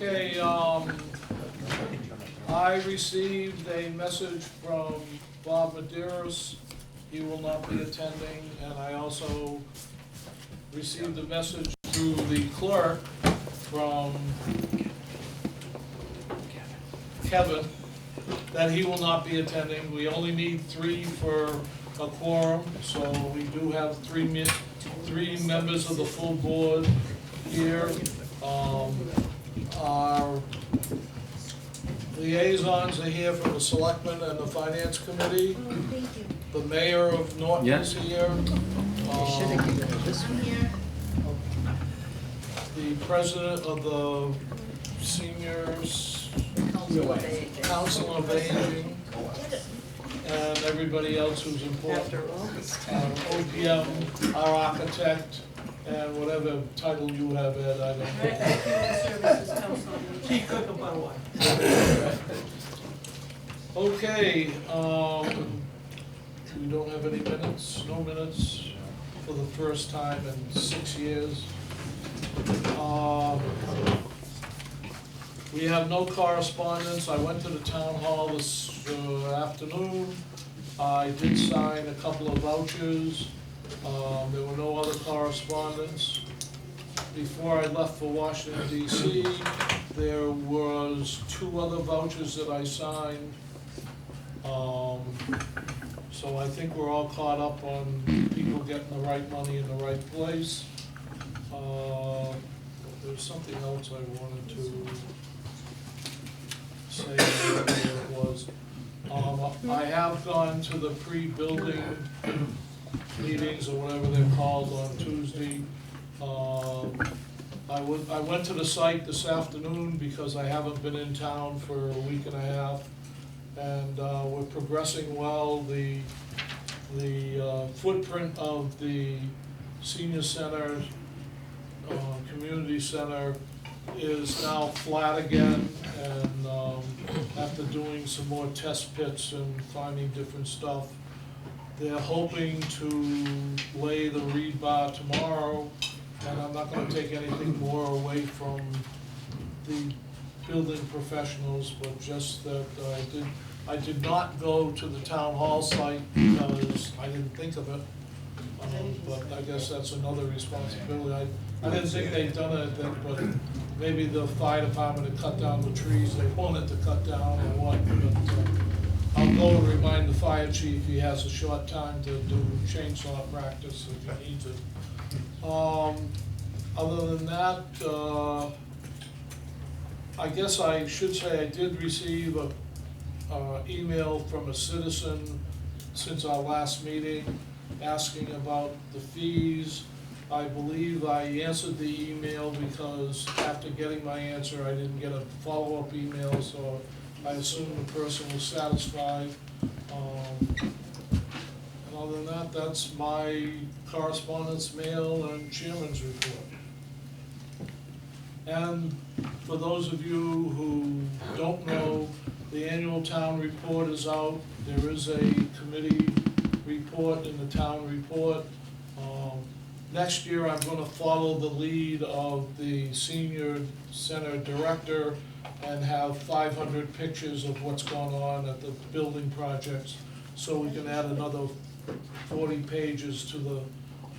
Okay, I received a message from Bob Maderas. He will not be attending, and I also received a message through the clerk from Kevin that he will not be attending. We only need 3 for a quorum, so we do have 3 members of the full board here. Our liaisons are here from the selectmen and the finance committee. Thank you. The mayor of Norton is here. I'm here. The president of the seniors council of aging, and everybody else who's important. OPM, our architect, and whatever title you have, Ed, I don't know. Chief cook of my wife. Okay, we don't have any minutes, no minutes for the first time in 6 years. We have no correspondence. I went to the town hall this afternoon. I did sign a couple of vouchers. There were no other correspondence. Before I left for Washington DC, there was 2 other vouchers that I signed. So I think we're all caught up on people getting the right money in the right place. There's something else I wanted to say what it was. I have gone to the pre-building meetings or whatever they're called on Tuesday. I went to the site this afternoon because I haven't been in town for a week and a half, and we're progressing well. The footprint of the senior center, community center is now flat again, and after doing some more test pits and finding different stuff, they're hoping to lay the rebar tomorrow, and I'm not gonna take anything more away from the building professionals, but just that I did not go to the town hall site because I didn't think of it. But I guess that's another responsibility. I didn't think they'd done anything, but maybe the fire department had cut down the trees they wanted to cut down or what. But I'll go and remind the fire chief he has a short time to do chainsaw practice if he needs it. Other than that, I guess I should say I did receive a email from a citizen since our last meeting asking about the fees. I believe I answered the email because after getting my answer, I didn't get a follow-up email, so I assume the person was satisfied. And other than that, that's my correspondence, mail, and chairman's report. And for those of you who don't know, the annual town report is out. There is a committee report in the town report. Next year, I'm gonna follow the lead of the senior center director and have 500 pictures of what's going on at the building projects, so we can add another 40 pages to the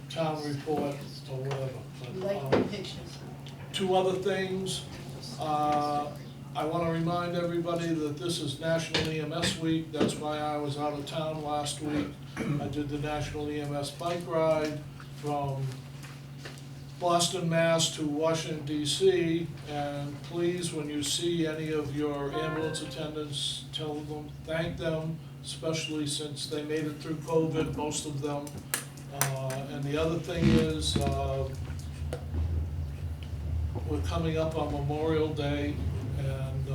town report or whatever. We like the pictures. 2 other things. I want to remind everybody that this is National EMS Week. That's why I was out of town last week. I did the National EMS bike ride from Boston, Mass. To Washington, DC. And please, when you see any of your ambulance attendants, tell them, thank them, especially since they made it through COVID, most of them. And the other thing is, we're coming up on Memorial Day, and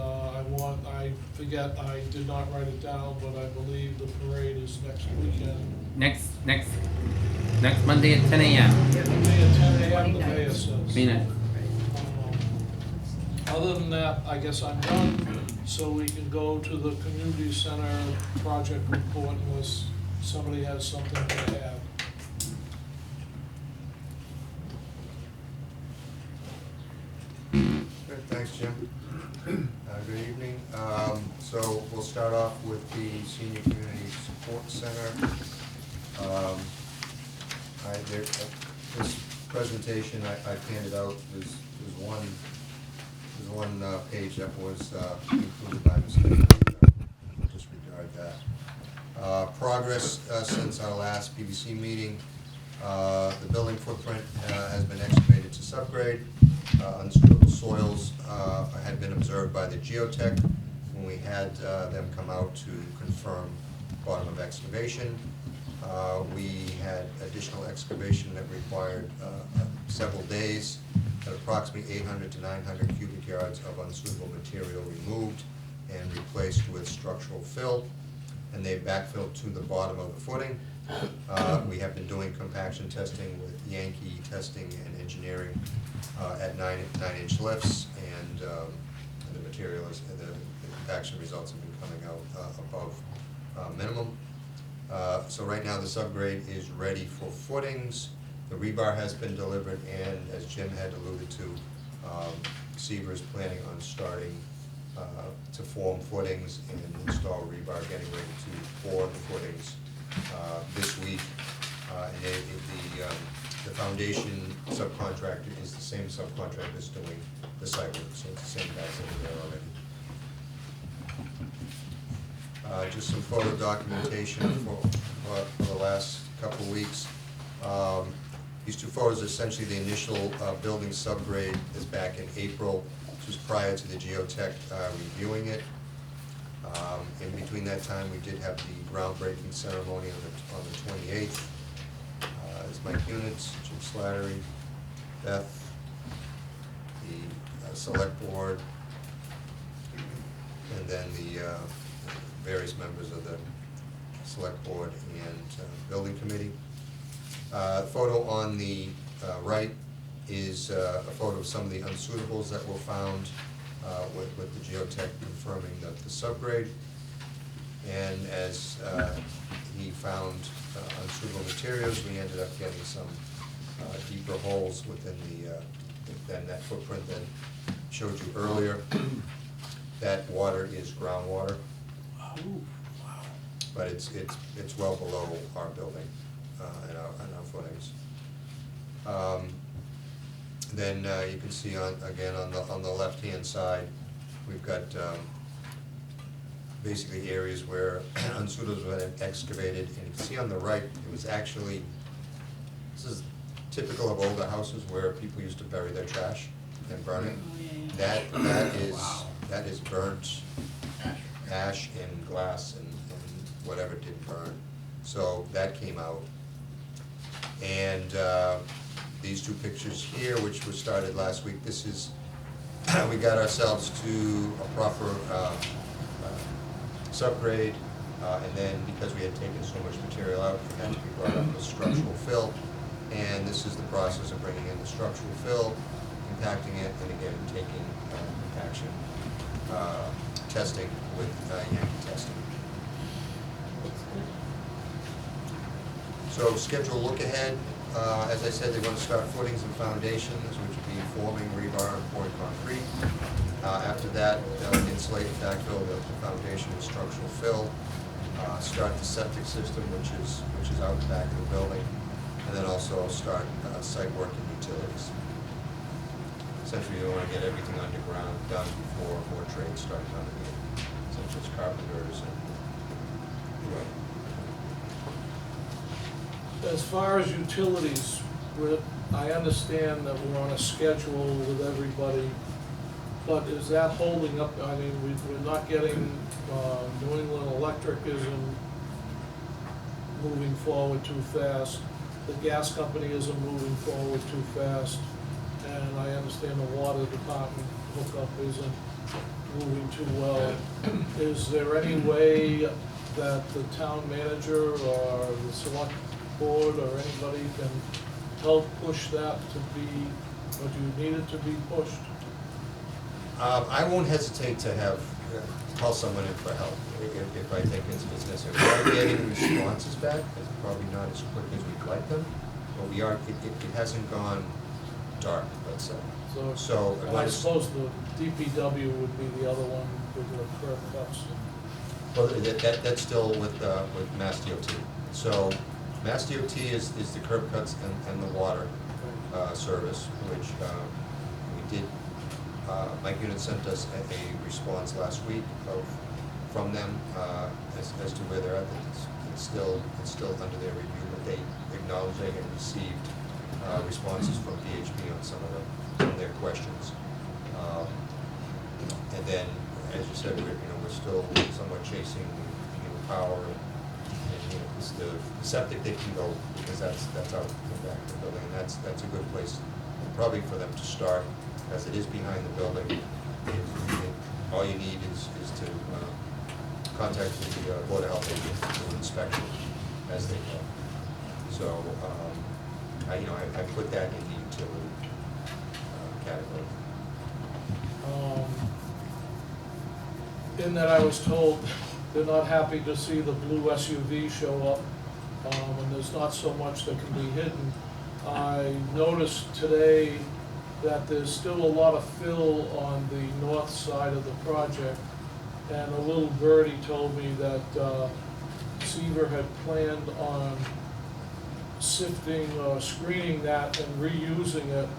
I forget, I did not write it down, but I believe the parade is next weekend. Next Monday at 10 a.m. Monday at 10 a.m. the mayor says. Mina. Other than that, I guess I'm done, so we can go to the community center project report unless somebody has something to add. Thanks, Jim. Good evening. So we'll start off with the Senior Community Support Center. This presentation I handed out, there's one page that was included by mistake. Disregard that. Progress since our last PBC meeting. The building footprint has been excavated to subgrade. Unsuitable soils had been observed by the geotech when we had them come out to confirm bottom of excavation. We had additional excavation that required several days, at approximately 800 to 900 cubic yards of unsuitable material removed and replaced with structural fill, and they backfilled to the bottom of the footing. We have been doing compaction testing with Yankee Testing and Engineering at 9-inch lifts, and the material is, the compaction results have been coming out above minimum. So right now the subgrade is ready for footings. The rebar has been delivered, and as Jim had alluded to, Seaver is planning on starting to form footings and install rebar, getting ready to pour the footings this week. And the foundation subcontractor is the same subcontractor that's doing the site work, so it's the same guys that are there already. Just some photo documentation for the last couple of weeks. These two photos are essentially the initial building subgrade is back in April. This was prior to the geotech reviewing it. In between that time, we did have the groundbreaking ceremony on the 28th. There's Mike Units, Jim Slattery, Beth, the select board, and then the various members of the select board and building committee. Photo on the right is a photo of some of the unsuitables that were found with the geotech confirming the subgrade. And as he found unsuitable materials, we ended up getting some deeper holes within than that footprint that showed you earlier. That water is groundwater, but it's well below our building and our footings. Then you can see on the left-hand side, we've got basically areas where unsuitables were excavated, and you can see on the right, it was actually, this is typical of older houses where people used to bury their trash and burn it. That is burnt ash and glass and whatever didn't burn. So that came out. And these two pictures here, which were started last week, this is, we got ourselves to a proper subgrade, and then because we had taken so much material out, it had to be brought up with structural fill. And this is the process of bringing in the structural fill, compacting it, and again taking compaction testing with Yankee Testing. So schedule look ahead. As I said, they want to start footings and foundations, which would be forming, rebar, and poured concrete. After that, they'll insulate and backfill the foundation with structural fill. Start the septic system, which is out the back of the building, and then also start site work and utilities. Essentially, you want to get everything underground done before more trades start coming in, such as carpenters and As far as utilities, I understand that we're on a schedule with everybody, but is that holding up? I mean, we're not getting, New England Electric isn't moving forward too fast. The gas company isn't moving forward too fast. And I understand the water department hookup isn't moving too well. Is there any way that the town manager or the select board or anybody can help push that to be, or do you need it to be pushed? I won't hesitate to call someone in for help if I think it's necessary. We are getting responses back, it's probably not as quick as we'd like them, but we are, it hasn't gone dark, let's say. So, So, and I suppose the DPW would be the other one with the curb cuts. Well, that's still with Mass DOT. So, Mass DOT is the curb cuts and the water service, which we did, Mike Unit sent us a response last week from them as to where they're at. It's still under their review, but they acknowledge they had received responses from DHB on some of their questions. And then, as you said, we're still somewhat chasing power and it's the septic they can go, because that's out in the back of the building, and that's a good place probably for them to start, as it is behind the building. All you need is to contact the Board of Health agent to do an inspection as they go. So, I put that in the utility category. In that I was told they're not happy to see the blue SUV show up, and there's not so much that can be hidden. I noticed today that there's still a lot of fill on the north side of the project, and a little birdie told me that Seaver had planned on sifting or screening that and reusing it,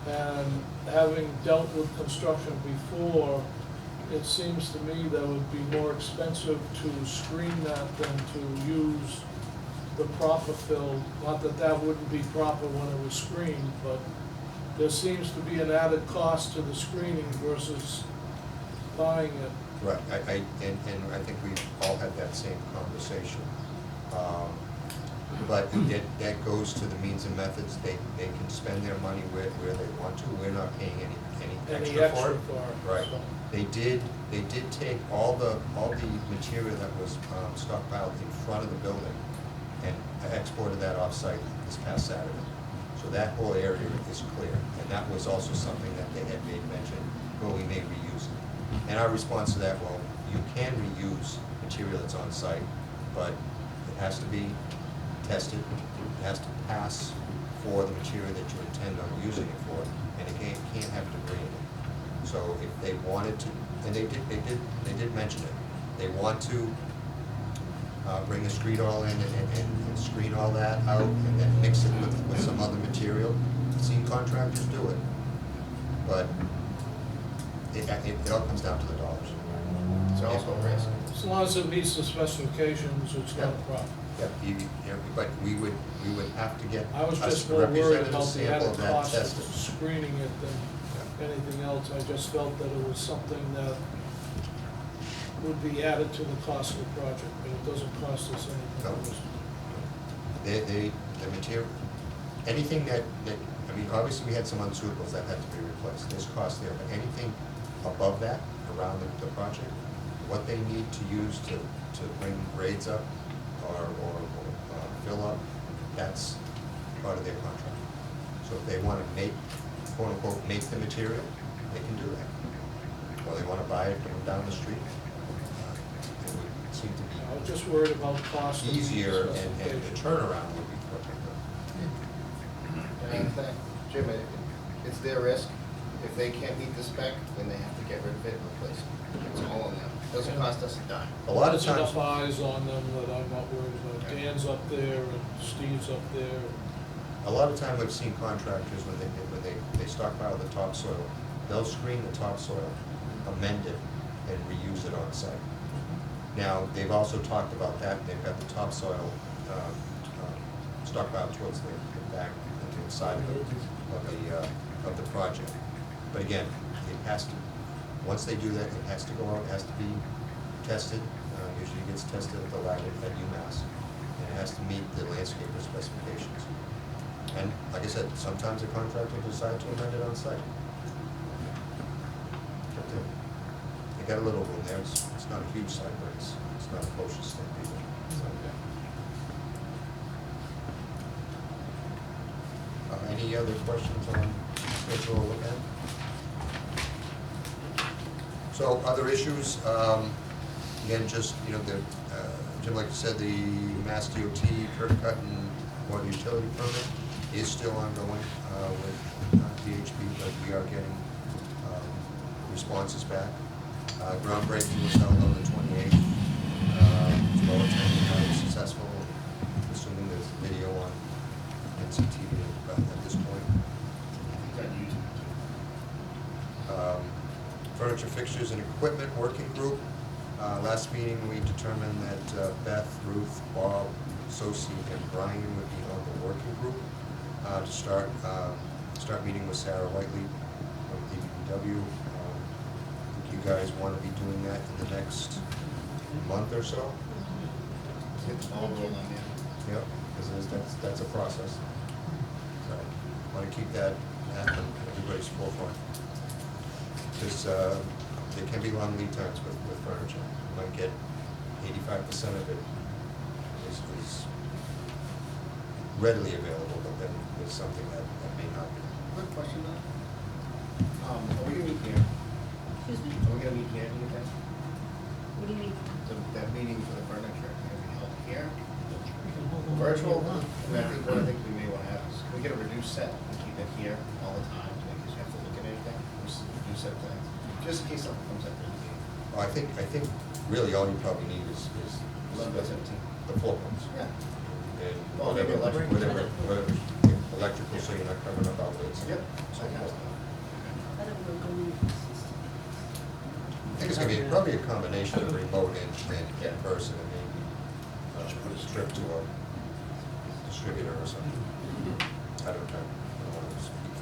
and having dealt with construction before, it seems to me that it would be more expensive to screen that than to use the proper fill. Not that that wouldn't be proper when it was screened, but there seems to be an added cost to the screening versus buying it. Right, and I think we've all had that same conversation. But that goes to the means and methods. They can spend their money where they want to. We're not paying any extra for it. Right. So. They did take all the material that was stockpiled in front of the building and exported that off-site this past Saturday. So that whole area is clear, and that was also something that they had made mention, well, we may reuse it. And our response to that, well, you can reuse material that's on site, but it has to be tested, it has to pass for the material that you intend on using it for, and it can't have debris in it. So if they wanted to, and they did mention it, they want to bring the screed all in and screen all that out and then mix it with some other material. I've seen contractors do it, but it all comes down to the dollars. It's also a risk. As long as it meets the specifications, it's not a problem. But we would have to get I was us just more worried representative about the sample added of that cost tested. of screening it than anything else. I just felt that it was something that would be added to the cost of the project, but it doesn't cost us No. anything. The material, anything that, I mean, obviously we had some unsuitables that had to be replaced, there's cost there, but anything above that, around the project, what they need to use to bring grades up or fill up, that's part of their contract. So if they want to make, quote unquote, make the material, they can do that. Or they want to buy it from down the street, it would seem to be I was just worried about cost. and easier, and the specification. turnaround would be quicker. And Jim, it's their risk. If they can't meet the spec, then they have to get rid of it and replace it. It's all on them. It doesn't cost us a dime. A lot of There's times, enough eyes on them that I'm not worried about. Dan's up there and Steve's up there. a lot of time I've seen contractors, when they stockpile the topsoil, they'll screen the topsoil, amend it, and reuse it on site. Now, they've also talked about that, they've got the topsoil stockpiled towards the back, to the side of the project. But again, it has to, once they do that, it has to go out, it has to be tested, usually it gets tested at the lab at UMass, and it has to meet the landscaper specifications. And like I said, sometimes a contractor will decide to amend it on site. But they got a little room there, it's not a huge site, but it's not a close thing either. Any other questions on schedule we'll look at? So other issues, again, just, Jim, like you said, the Mass DOT curb cut and water utility permit is still ongoing with VHB, but we are getting responses back. Groundbreaking was held on the 28th. It's well attended, highly successful, assuming there's video on NCTV at this point. Is that YouTube? Furniture, fixtures, and equipment working group. Last meeting, we determined that Beth, Ruth, Bob, Sosie, and Brian would be on the working group to start meeting with Sarah Whiteley from DPW. You guys want to be doing that in the next month or so? Get the ball rolling, Yep, because that's a process. So, want to keep that at everybody's forefront. Because there can be long lead times with furniture. You might get 85% of it is readily available, but then there's something that may not be. Quick question though. Are we gonna meet here? Excuse me? Are we gonna meet here, do you think? What do you mean? That meeting for the furniture, can we held here? We can hold them Virtual? all. And I think what I think we may wanna have is, can we get a reduced set and keep it here all the time, in case you have to look at anything? Just a reduced set of things, just in case something comes up in the meeting. Well, I think really all you probably need is 11 by 17. the floor plans. Yeah. And Oh, maybe electrical. whatever, electrical, so you're not covering up outlets. Yep. So forth. I don't know, go in. I think it's gonna be probably a combination of remote and in person, and maybe a trip to a distributor or something. I don't know.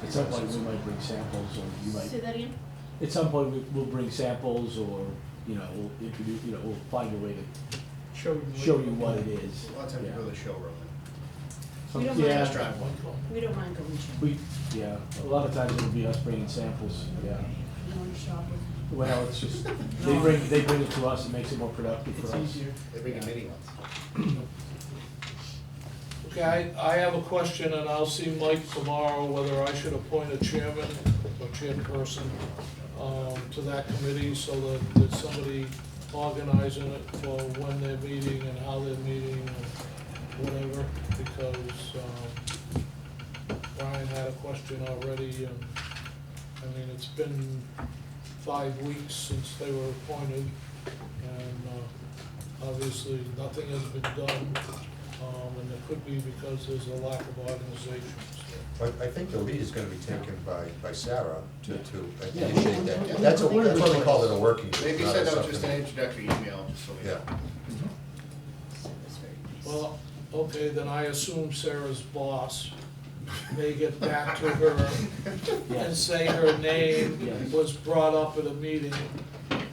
At some point, we might bring samples, or you Say might, that again? at some point, we'll bring samples, or, we'll introduce, we'll find a way to show you what it is. A lot of times we Yeah. go to the showroom. We don't Yeah. mind. Test drive one. We don't mind going to. We, yeah, a lot of times it'll be us bringing samples, yeah. You want to shop with. Well, it's just, they bring it to us, it makes it more productive for us. It's easier. They bring a mini ones. Okay, I have a question, and I'll see Mike tomorrow, whether I should appoint a chairman or chairperson to that committee, so that there's somebody organizing it for when they're meeting and how they're meeting, and whatever, because Brian had a question already, and, I mean, it's been 5 weeks since they were appointed, and obviously, nothing has been done, and it could be because there's a lack of organization. But I think the lead is gonna be taken by Sarah to Yeah. initiate that. That's what we call it, a working group. Maybe not a send out just an subcommittee. introductory email, just so we know. Yeah. That's very nice. Well, okay, then I assume Sarah's boss may get back to her and Yes. say her name Yes. was brought up at a meeting,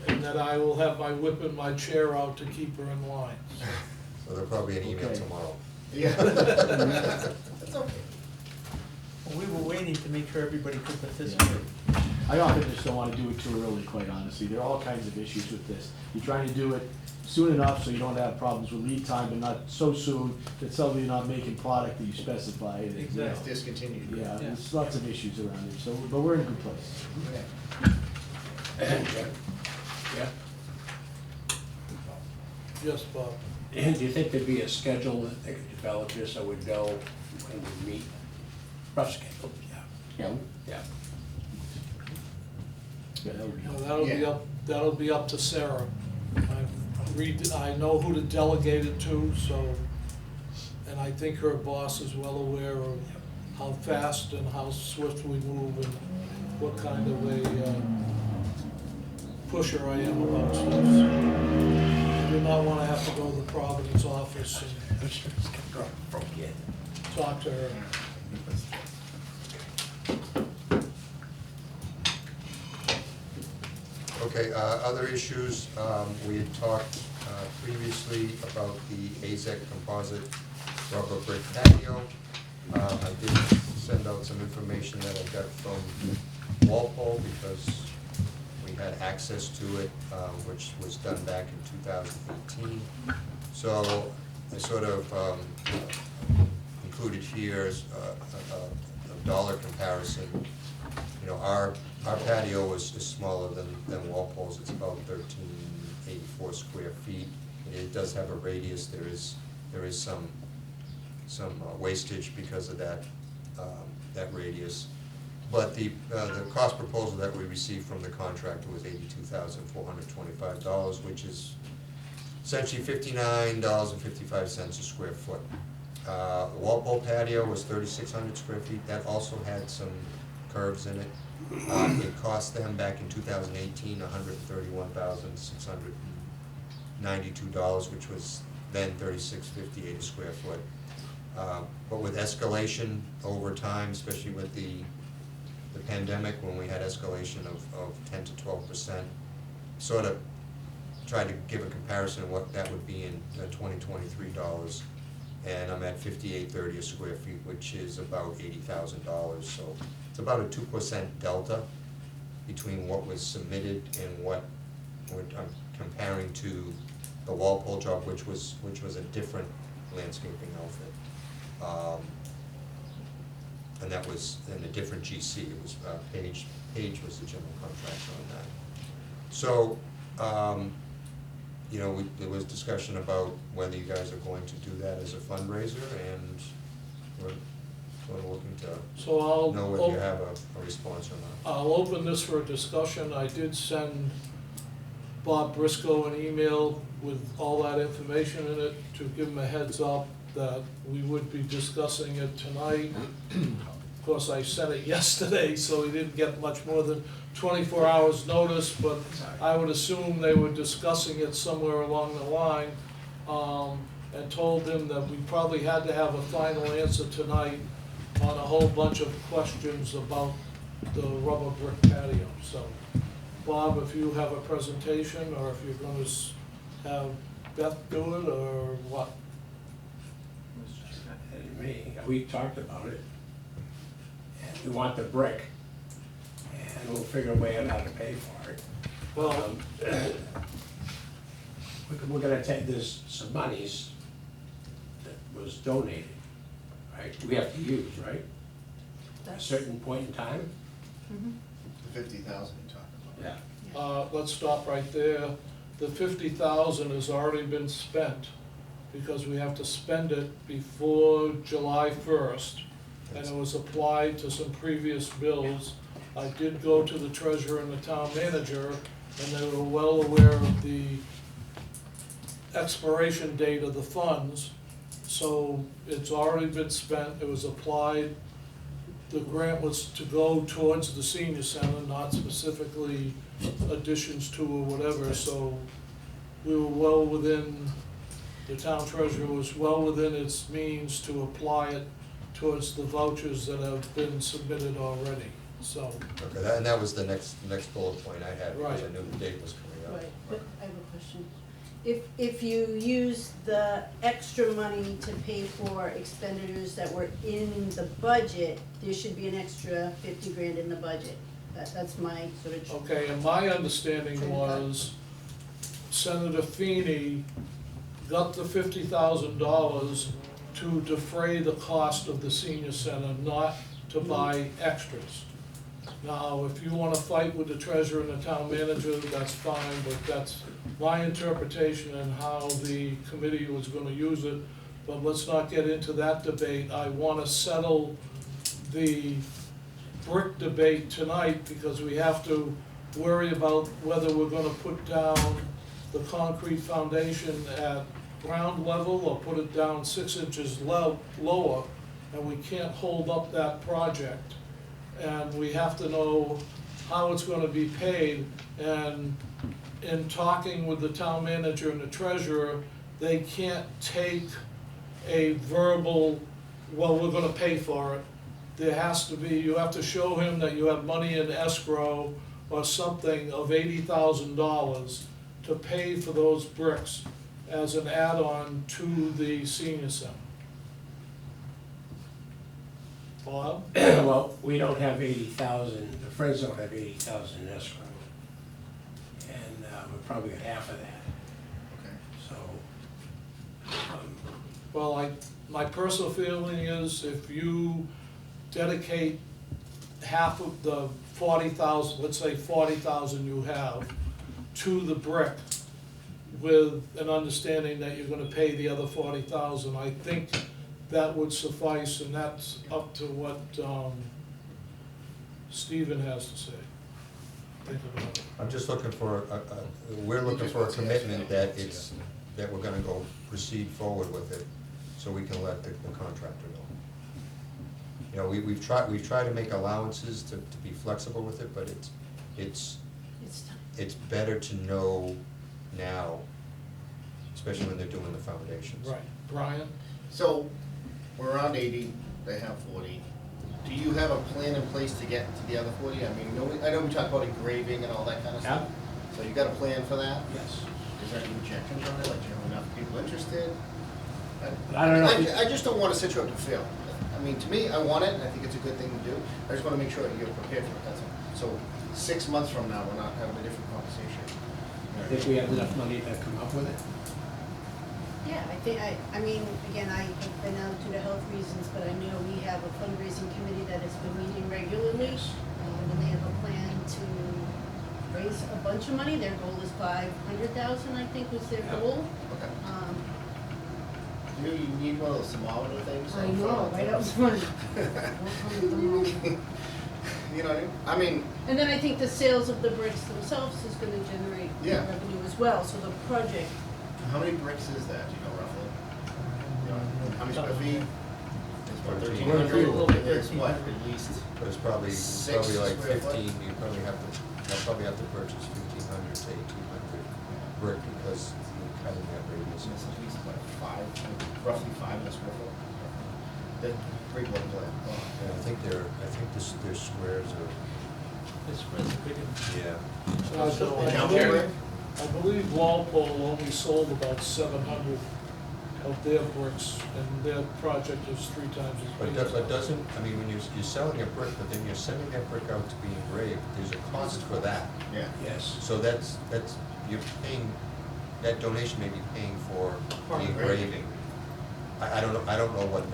and that I will have my whip and my chair out to keep her in line. So there'll probably be an email Okay. tomorrow. Yeah. That's okay. Well, we were waiting to make sure everybody could participate. I often just don't wanna do it too early, quite honestly, there are all kinds of issues with this. You're trying to do it soon enough so you don't have problems with lead time, but not so soon that suddenly you're not making product that you specify. and, It's discontinued. Yeah, there's lots of issues around it, so, but we're in a good place. Okay. Yeah. Yes, Bob? And do you think there'd be a schedule that they could develop just so we'd know when we meet? Rough schedule, yeah. Yeah. Yeah. Yeah, that would be. No, Yeah. that'll be up to Sarah. I know who to delegate it to, so, and I think her boss is well aware of how fast and how swift we move, and what kind of a pusher I am about stuff. I do not wanna have to go to the Providence office I'm sure it's gonna go from here. and talk to her. Okay, other issues, we had talked previously about the AZEC composite rubber brick patio. I did send out some information that I got from Walpole, because we had access to it, which was done back in 2018. So I sort of included here is a dollar comparison. You know, our patio is smaller than Walpole's. It's about 1384 square feet. It does have a radius. There is some wastage because of that radius. But the cost proposal that we received from the contractor was $82,425, which is essentially $59.55 a square foot. The Walpole patio was 3,600 square feet, that also had some curves in it. It cost them back in 2018, $131,692, which was then $36.58 a square foot. But with escalation over time, especially with the pandemic, when we had escalation of 10 to 12%, sort of tried to give a comparison of what that would be in 2023 dollars. And I'm at $58.30 a square feet, which is about $80,000. So it's about a 2% delta between what was submitted and what I'm comparing to the Walpole job, which was a different landscaping outfit. And that was in a different GC. It was Page was the general contractor on that. So, you know, there was discussion about whether you guys are going to do that as a fundraiser, and we're sort of looking to So I'll. know whether you have a response or not. I'll open this for a discussion. I did send Bob Briscoe an email with all that information in it to give him a heads up that we would be discussing it tonight. Of course, I sent it yesterday, so he didn't get much more than 24 hours notice, but I would assume they were discussing it somewhere along the line, and told him that we probably had to have a final answer tonight on a whole bunch of questions about the rubber brick patio. So, Bob, if you have a presentation, or if you're gonna have Beth do it, or what? And me, we talked about it, and we want the brick, and we'll figure a way out how to pay for it. Well, We're gonna take, there's some monies that was donated, right, we have to use, right? At a certain point in time? Mhm. The 50,000 you talked about. Yeah. let's stop right there. The 50,000 has already been spent, because we have to spend it before July 1st, and it was applied to some previous bills. I did go to the treasurer and the town manager, and they were well aware of the expiration date of the funds, so it's already been spent, it was applied. The grant was to go towards the senior center, not specifically additions to or whatever, so we were well within, the town treasurer was well within its means to apply it towards the vouchers that have been submitted already, so. Okay, and that was the next bullet point I had, because I Right. knew the date was coming up. Right, but I have a question. If you use the extra money to pay for expenditures that were in the budget, there should be an extra 50 grand in the budget. That's my sort of. Okay, and my understanding was Senator Feeney got the $50,000 to defray the cost of the senior center, not to buy extras. Now, if you wanna fight with the treasurer and the town manager, that's fine, but that's my interpretation and how the committee was gonna use it. But let's not get into that debate. I wanna settle the brick debate tonight, because we have to worry about whether we're gonna put down the concrete foundation at ground level or put it down 6 inches lower, and we can't hold up that project. And we have to know how it's gonna be paid, and in talking with the town manager and the treasurer, they can't take a verbal, well, we're gonna pay for it. There has to be, you have to show him that you have money in escrow or something of $80,000 to pay for those bricks as an add-on to the senior center. Bob? Well, we don't have 80,000, the Friends don't have 80,000 in escrow. And we're probably got half of that, Okay. so. Well, my personal feeling is if you dedicate half of the 40,000, let's say 40,000 you have, to the brick with an understanding that you're gonna pay the other 40,000, I think that would suffice, and that's up to what, Stephen has to say. Think about it. I'm just looking for, we're looking for a commitment that it's, that we're gonna go proceed forward with it, so we can let the contractor know. You know, we've tried to make allowances to be flexible with it, but it's It's time. it's better to know now, especially when they're doing the foundations. Right, Brian? So, we're around 80, they have 40. Do you have a plan in place to get to the other 40? I mean, I know we talked about engraving and all that kind of stuff. So you got a plan for that? Yes. Is there any projections on it, like, do you have enough people interested? I don't know if you- I just don't want to set you up to fail. I mean, to me, I want it, and I think it's a good thing to do. I just want to make sure that you're prepared for it, that's all. So 6 months from now, we're not having a different conversation. I think we have enough money to come up with it. Yeah, I mean, again, I have been out due to health reasons, but I know we have a fundraising committee that has been meeting regularly. And they have a plan to raise a bunch of money. Their goal is 500,000, I think was their Yeah. goal. Okay. Um, You need one of those thermometer things? I know, right up front. You know what I mean? And then I think the sales of the bricks themselves is gonna generate Yeah. revenue as well, so the project, How many bricks is that, do you know roughly? You know, how many square feet? It's what, 1,300? 1,300? It's what, at least? But it's probably Six like square foot? 15, you probably have to, I'll probably have to purchase 1,500 to 1,800 brick, because you're cutting that radius. It's at least what, roughly 5 in a square foot? The brick one plan. And I think their squares are, This was a big one. yeah. I believe Walpole only sold about 700 of their bricks, and their project is 3 times as But big. but doesn't, I mean, when you're selling a brick, but then you're sending that brick out to be engraved, there's a cost for that. Yeah. Yes. So that's, you're paying, that donation may be paying for the engraving. I don't know what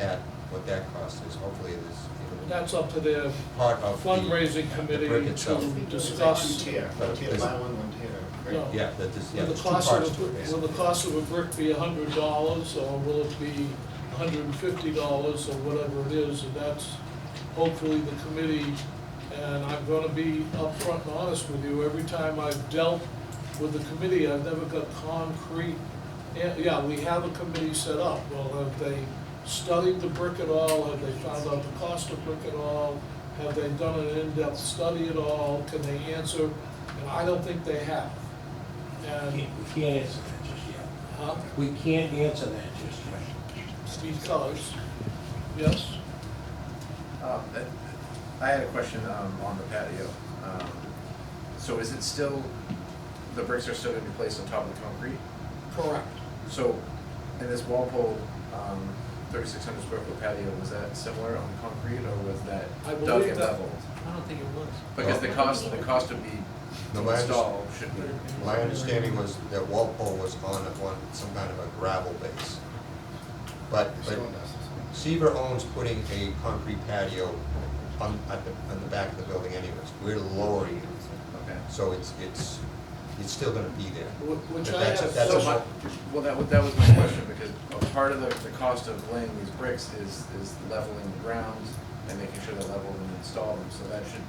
that cost is, hopefully it is, That's up to their part of the fundraising committee brick itself. to It's like discuss. 2 tier, one tier to buy one tier to No. break. Yeah, that is, yeah, Will there's the two cost parts of, to it, will basically. the cost of a brick be $100, or will it be $150, or whatever it is, and that's hopefully the committee, and I'm gonna be upfront and honest with you, every time I've dealt with the committee, I've never got concrete, yeah, we have a committee set up, well, have they studied the brick at all, have they found out the cost of brick at all, have they done an in-depth study at all, can they answer, and I don't think they have. And, We can't answer that just yet. huh? We can't answer that just yet. Because, yes, I had a question on the patio. So is it still, the bricks are still gonna be placed on top of the concrete? correct. So in this Walpole 3,600 square foot patio, was that similar on concrete, or was that I dug believe and that- leveled? I don't think it was. Because the cost to be No, my installed should be. My understanding was that Walpole was on some kind of a gravel base. But Still in this. Seaver owns putting a concrete patio on the back of the building anyways. We're lowering it, Okay. so it's still gonna be there. Which But I that's a- have, that's So a- my, well, that was my question, because a part of the cost of laying these bricks is leveling the grounds and making sure they're leveled and installed, so that should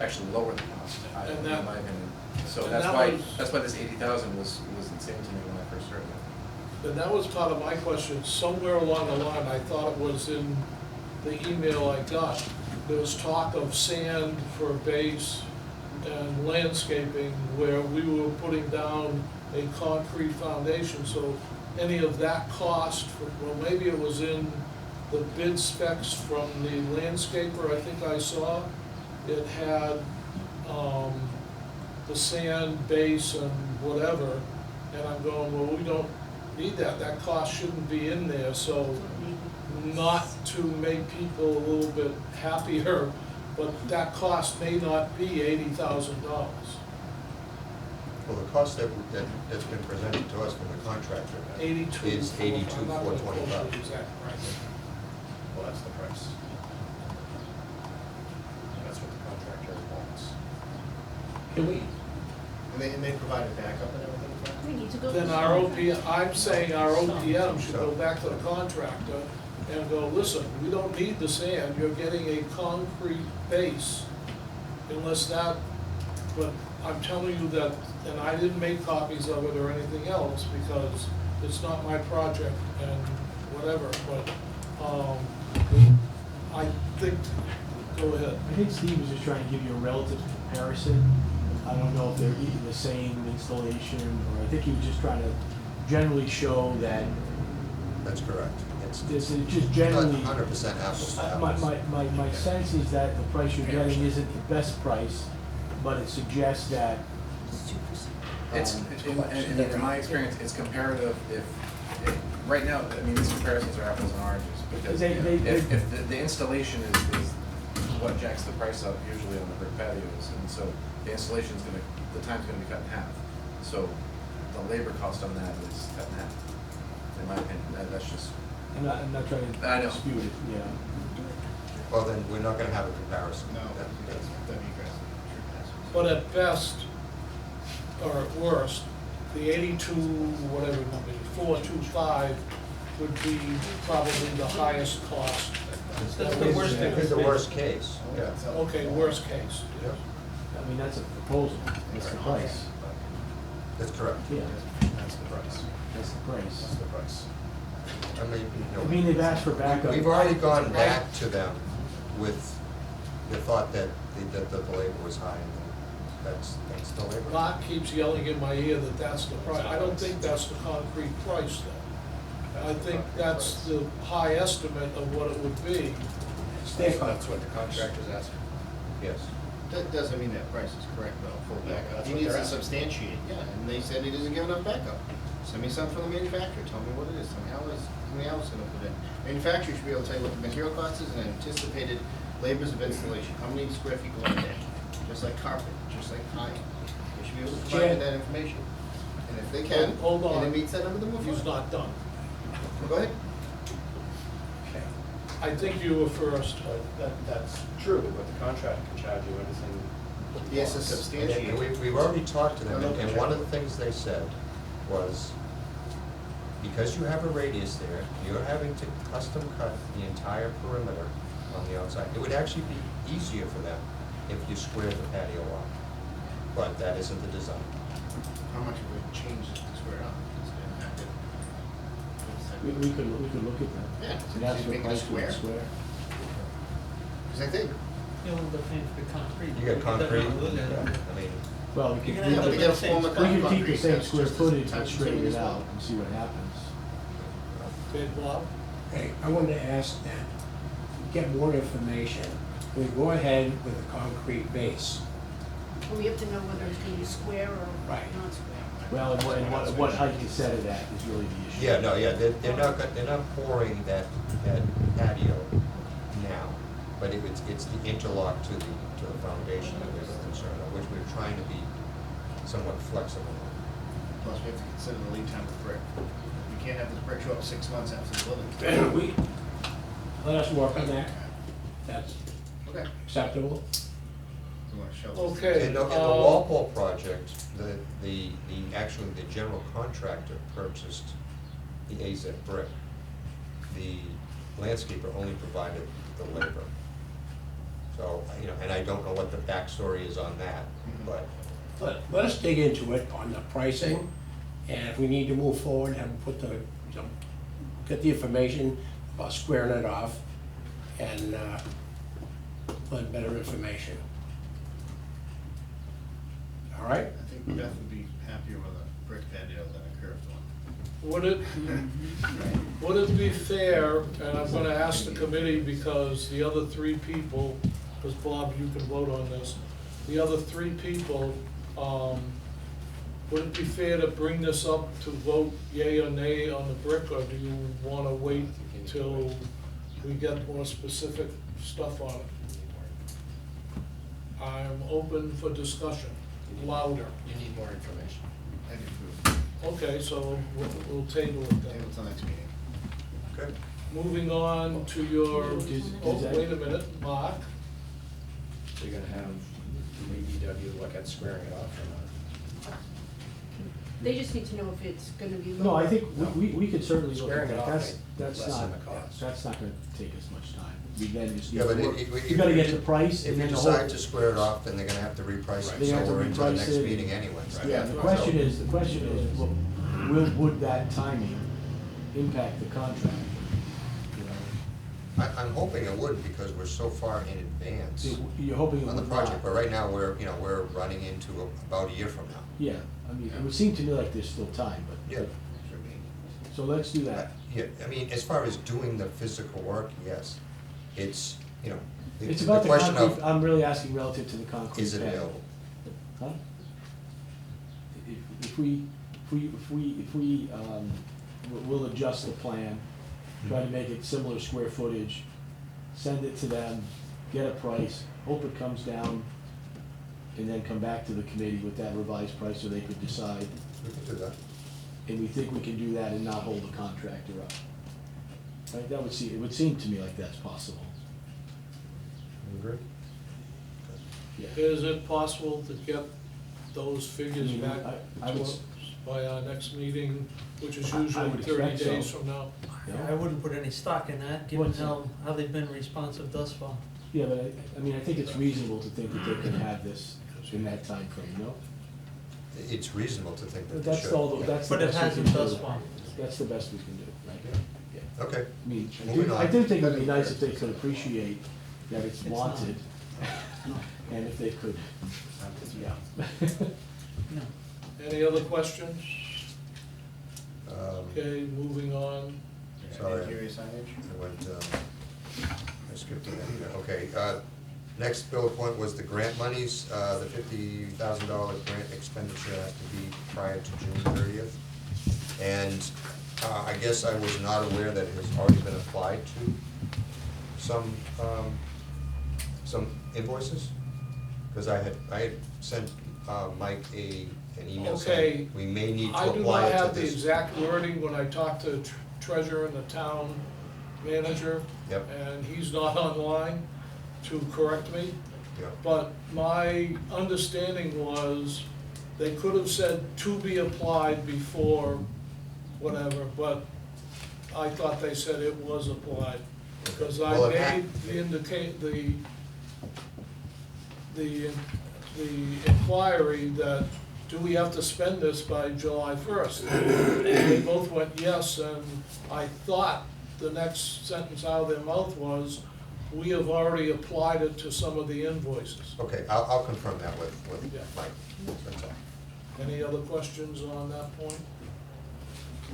actually lower the cost, And in that- my opinion. So and that's that why, was- that's why this 80,000 was insane to me when I first heard it. and that was part of my question, somewhere along the line, I thought it was in the email I got. There was talk of sand for base and landscaping where we were putting down a concrete foundation, so any of that cost, well, maybe it was in the bid specs from the landscaper, I think I saw. It had, the sand base and whatever, and I'm going, well, we don't need that cost shouldn't be in there, so not to make people a little bit happier, but that cost may not be $80,000. Well, the cost that's been presented to us from the contractor 82. is I'm not gonna quote 82,425. the exact price. Well, that's the price. That's what the contractor wants. Can we, And they provided backup and everything for that? we need to go. Then through our some- OPM, I'm saying our OPM should go back to the contractor and go, listen, we don't need the sand, you're getting a concrete base. unless that, but I'm telling you that, and I didn't make copies of it or anything else, because it's not my project and whatever, but, I think, go ahead. I think Steve was just trying to give you a relative comparison. I don't know if they're the same installation, or I think he was just trying to generally show that That's correct. this is just Not generally. 100% apples to My apples. sense is that the price you're getting isn't the best price, but it suggests that, It's, in my experience, it's comparative right now, I mean, these comparisons are apples and oranges, because if the installation is what jacks the price up usually on the brick patios, and so the installation's the time's gonna be cut in half. So the labor cost on that is cut in half, in my opinion, that's just, I'm not trying I to know. dispute it, yeah. Well, then, we're not gonna have a comparison. No, that'd be aggressive. But at best, or at worst, the 82, whatever it might be, 425 would be probably the highest cost. That's the worst thing. It's the worst case, yeah. Okay, worst case. Yeah, I mean, that's a proposal, that's the price, that's correct. yeah, That's the price. that's the price. That's the price. I mean, I mean, they've asked for backup. We've already gone back to them with the thought that the labor was high, and that's the labor. Mark keeps yelling in my ear that that's the price. I don't think that's the concrete price, though. I think that's the high estimate of what it would be. That's what the contractor's asking. Yes. That doesn't mean that price is correct, though, full backup. He needs to substantiate, yeah, and they said he doesn't give enough backup. Send me something from the manufacturer, tell me what it is, tell me how many hours it's gonna put in. Manufacturer should be able to tell you what the material cost is and anticipated labors of installation, how many square feet go in there, just like carpet, just like pine. They should be able to provide you that information. And if they can, Hold on. and it meets that number, then we'll He's fine. not done. Go ahead. I think you were first. That's true, but the contract can charge you anything. Yes, it's substantiated. And we've already talked to them, and one of the things they said was, because you have a radius there, you're having to custom cut the entire perimeter on the outside. It would actually be easier for them if you squared the patio off, but that isn't the design. How much would it change to square it up? Is it impacted? We could look at that. Yeah, And that's just the make it a price for the square. square. Because I think, You know, the thing for concrete. You got concrete, Yeah. I mean, Well, we You're could, gonna have we to get a same form of square. we could keep concrete, the same that's square just as footage and time straighten consuming it as well. out and see what happens. Okay, Bob? Hey, I wanted to ask that, get more information. We go ahead with a concrete base. We have to know whether it's gonna be square or Right. not square. Well, and what height you set it at is really the issue. yeah, no, yeah, they're not pouring that patio now, but it's the interlock to the foundation that we're concerned of, which we're trying to be somewhat flexible on. Plus, we have to consider the lead time of brick. We can't have this brick show up 6 months after the building. Let us work on that. That's Okay. acceptable. You wanna show this? Okay. In the Walpole project, actually, the general contractor purchased the AZ brick. The landscaper only provided the labor. So, and I don't know what the backstory is on that, but Let us dig into it on the pricing, and if we need to move forward, have them get the information about squaring it off, and let better information. All right? I think Beth would be happier with a brick patio than a curved one. Would it be fair, and I'm gonna ask the committee because the other three people, because Bob, you can vote on this, the other three people, would it be fair to bring this up to vote yea or nay on the brick, or do you wanna wait till we get more specific stuff on it? I'm open for discussion, louder. You need more information. I do too. Okay, so we'll table it Table then. till next meeting. good. Moving on to your, oh, wait a minute, Mark. So you're gonna have the DPW look at squaring it off or not? They just need to know if it's gonna be lower. No, I think we could certainly look at Squaring it that, off that's lessen not, the cost. that's not gonna take us much time. We then just need Yeah, to but work, if you gotta get the price If and you then the whole. decide to square it off, then they're gonna have to reprice it, They have so to we're into the reprice next it. meeting anyway. Yeah, the question is, would that timing impact the contract? You know, I'm hoping it would, because we're so far in advance You're hoping it on the would project, not. but right now, we're running into about a year from now. Yeah, I mean, it would seem to me like there's still time, but. Yeah. So let's do that. Yeah, I mean, as far as doing the physical work, yes, it's, you know, It's the about the question concrete, of, I'm really asking relative to the concrete is it pad. available? Huh? If we, we'll adjust the plan, try to make it similar square footage, send it to them, get a price, hope it comes down, and then come back to the committee with that revised price so they could decide. We can do that. And we think we can do that and not hold the contractor up. Right, it would seem to me like that's possible. You agree? Yeah. Is it possible to get those figures I mean, back I to would us by our next meeting, which is I usually would 30 expect so. days from now? I wouldn't put any stock in that, given What's that? how they've been responsive thus far. Yeah, but I mean, I think it's reasonable to think that they can have this in that timeframe, no? It's reasonable to think that they That's should. all, that's the But it best we can hasn't do. thus far. That's the best we can do, right? Yeah. Okay, I mean, Moving I on. do think it'd be nice if they could appreciate that it's It's wanted, and if they could, yeah. No. Any other questions? um, Okay, moving on. sorry, Interior signage? I went, I skipped to that here. Okay, next bullet point was the grant monies, the $50,000 grant expenditure has to be prior to June 30th. And I guess I was not aware that it has already been applied to some invoices, because I had sent Mike an email Okay. saying we may need to I do apply not it to have the this. exact wording when I talked to the treasurer and the town manager. Yep. And he's not online to correct me. Yep. But my understanding was they could have said to be applied before whatever, but I thought they said it was applied. Because I Well, it ha- made the inquiry that, do we have to spend this by July 1st? And they both went yes, and I thought the next sentence out of their mouth was, we have already applied it to some of the invoices. Okay, I'll confirm that with Yeah. Mike, that's all. Any other questions on that point?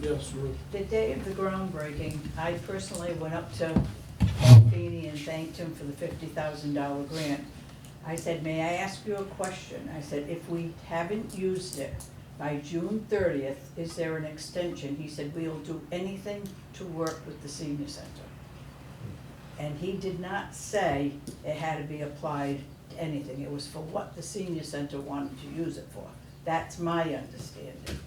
Yes, Ruth? The day of the groundbreaking, I personally went up to Paul Feeney and thanked him for the $50,000 grant. I said, may I ask you a question? I said, if we haven't used it by June 30th, is there an extension? He said, we'll do anything to work with the senior center. And he did not say it had to be applied to anything. It was for what the senior center wanted to use it for. That's my understanding.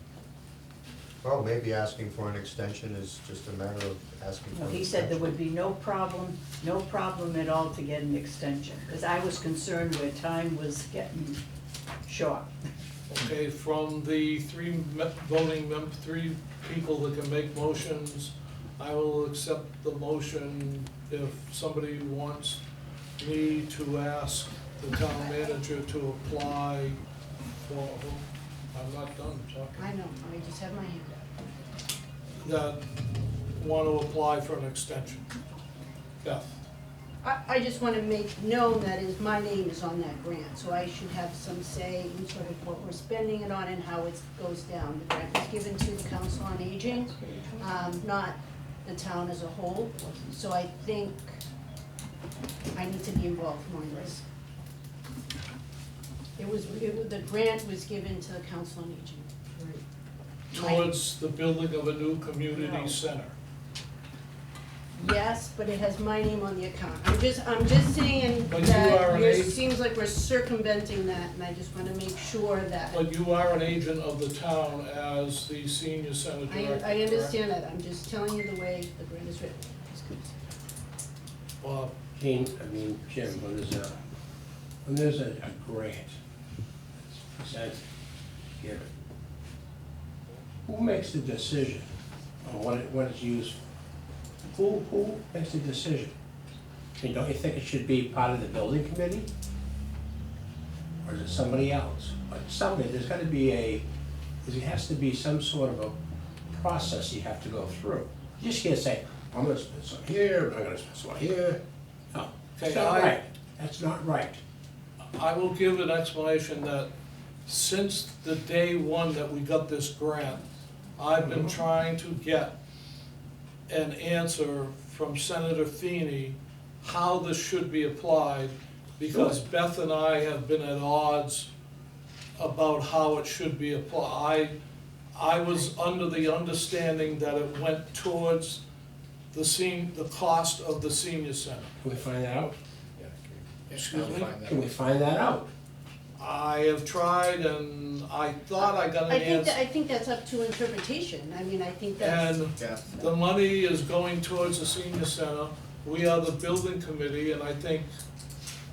Well, maybe asking for an extension is just a matter of asking for No, an he extension. said there would be no problem at all to get an extension, because I was concerned where time was getting short. Okay, from the three people that can make motions, I will accept the motion if somebody wants me to ask the town manager to apply for, I'm not done talking. I know, I just have my hand up. That want to apply for an extension. Beth? I just wanna make known that my name is on that grant, so I should have some say in sort of what we're spending it on and how it goes down. The grant was given to the Council on Aging, not the town as a whole, so I think I need to be involved more in this. The grant was given to the Council on Aging. Towards the building of a new No. community center. Yes, but it has my name on the account. I'm just saying But you are an that agent. it seems like we're circumventing that, and I just wanna make sure that. But you are an agent of the town as the senior center director, I understand that, I'm just telling you the way the grant is written. Bob? Jim, when there's a grant, that's presented, given, who makes the decision on when it's used? Who makes the decision? I mean, don't you think it should be part of the building committee? Or is it somebody else? But somebody, there's gotta be there has to be some sort of a process you have to go through. You just can't say, I'm gonna spend some here, I'm gonna spend some here. No, that's Okay, not I- right. That's not right. I will give an explanation that since the day one that we got this grant, I've been trying to get an answer from Senator Feeney how this should be applied, because Beth and I have been at odds about how it should be applied. I was under the understanding that it went towards the cost of the senior center. Can we find that out? Excuse me? Can we find that out? I have tried and I thought I got an answer. I think that's up to interpretation, I mean, I think that's. And Yeah. the money is going towards the senior center. We are the building committee, and I think,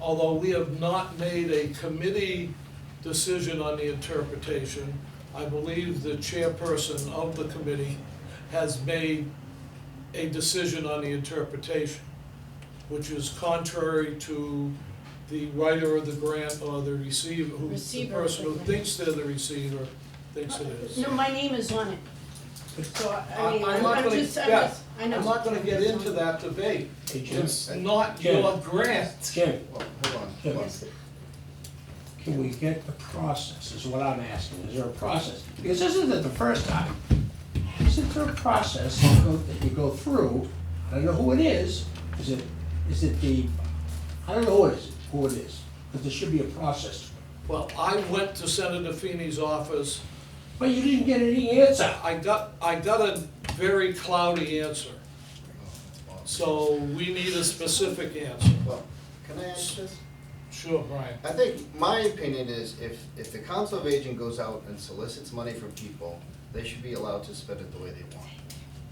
although we have not made a committee decision on the interpretation, I believe the chairperson of the committee has made a decision on the interpretation, which is contrary to the writer of the grant or the receiver, the Receiver. person who thinks they're the receiver, thinks it is. No, my name is on it. So, I mean, I'm not I'm gonna, just, Beth, I know. I'm not gonna get into that debate. Hey, Jim, It's not Jim. your grant. Jim, Well, hold on, Jim, hold on. can we get the process, is what I'm asking, is there a process? Because this isn't the first time. Isn't there a process that you go through? I don't know who it is, is it the, I don't know who it is, but there should be a process. Well, I went to Senator Feeney's office. But you didn't get any answer. I got a very cloudy answer. So we need a specific answer. Well, can I answer this? Sure, Brian. I think my opinion is if the Council of Aging goes out and solicits money from people, they should be allowed to spend it the way they want.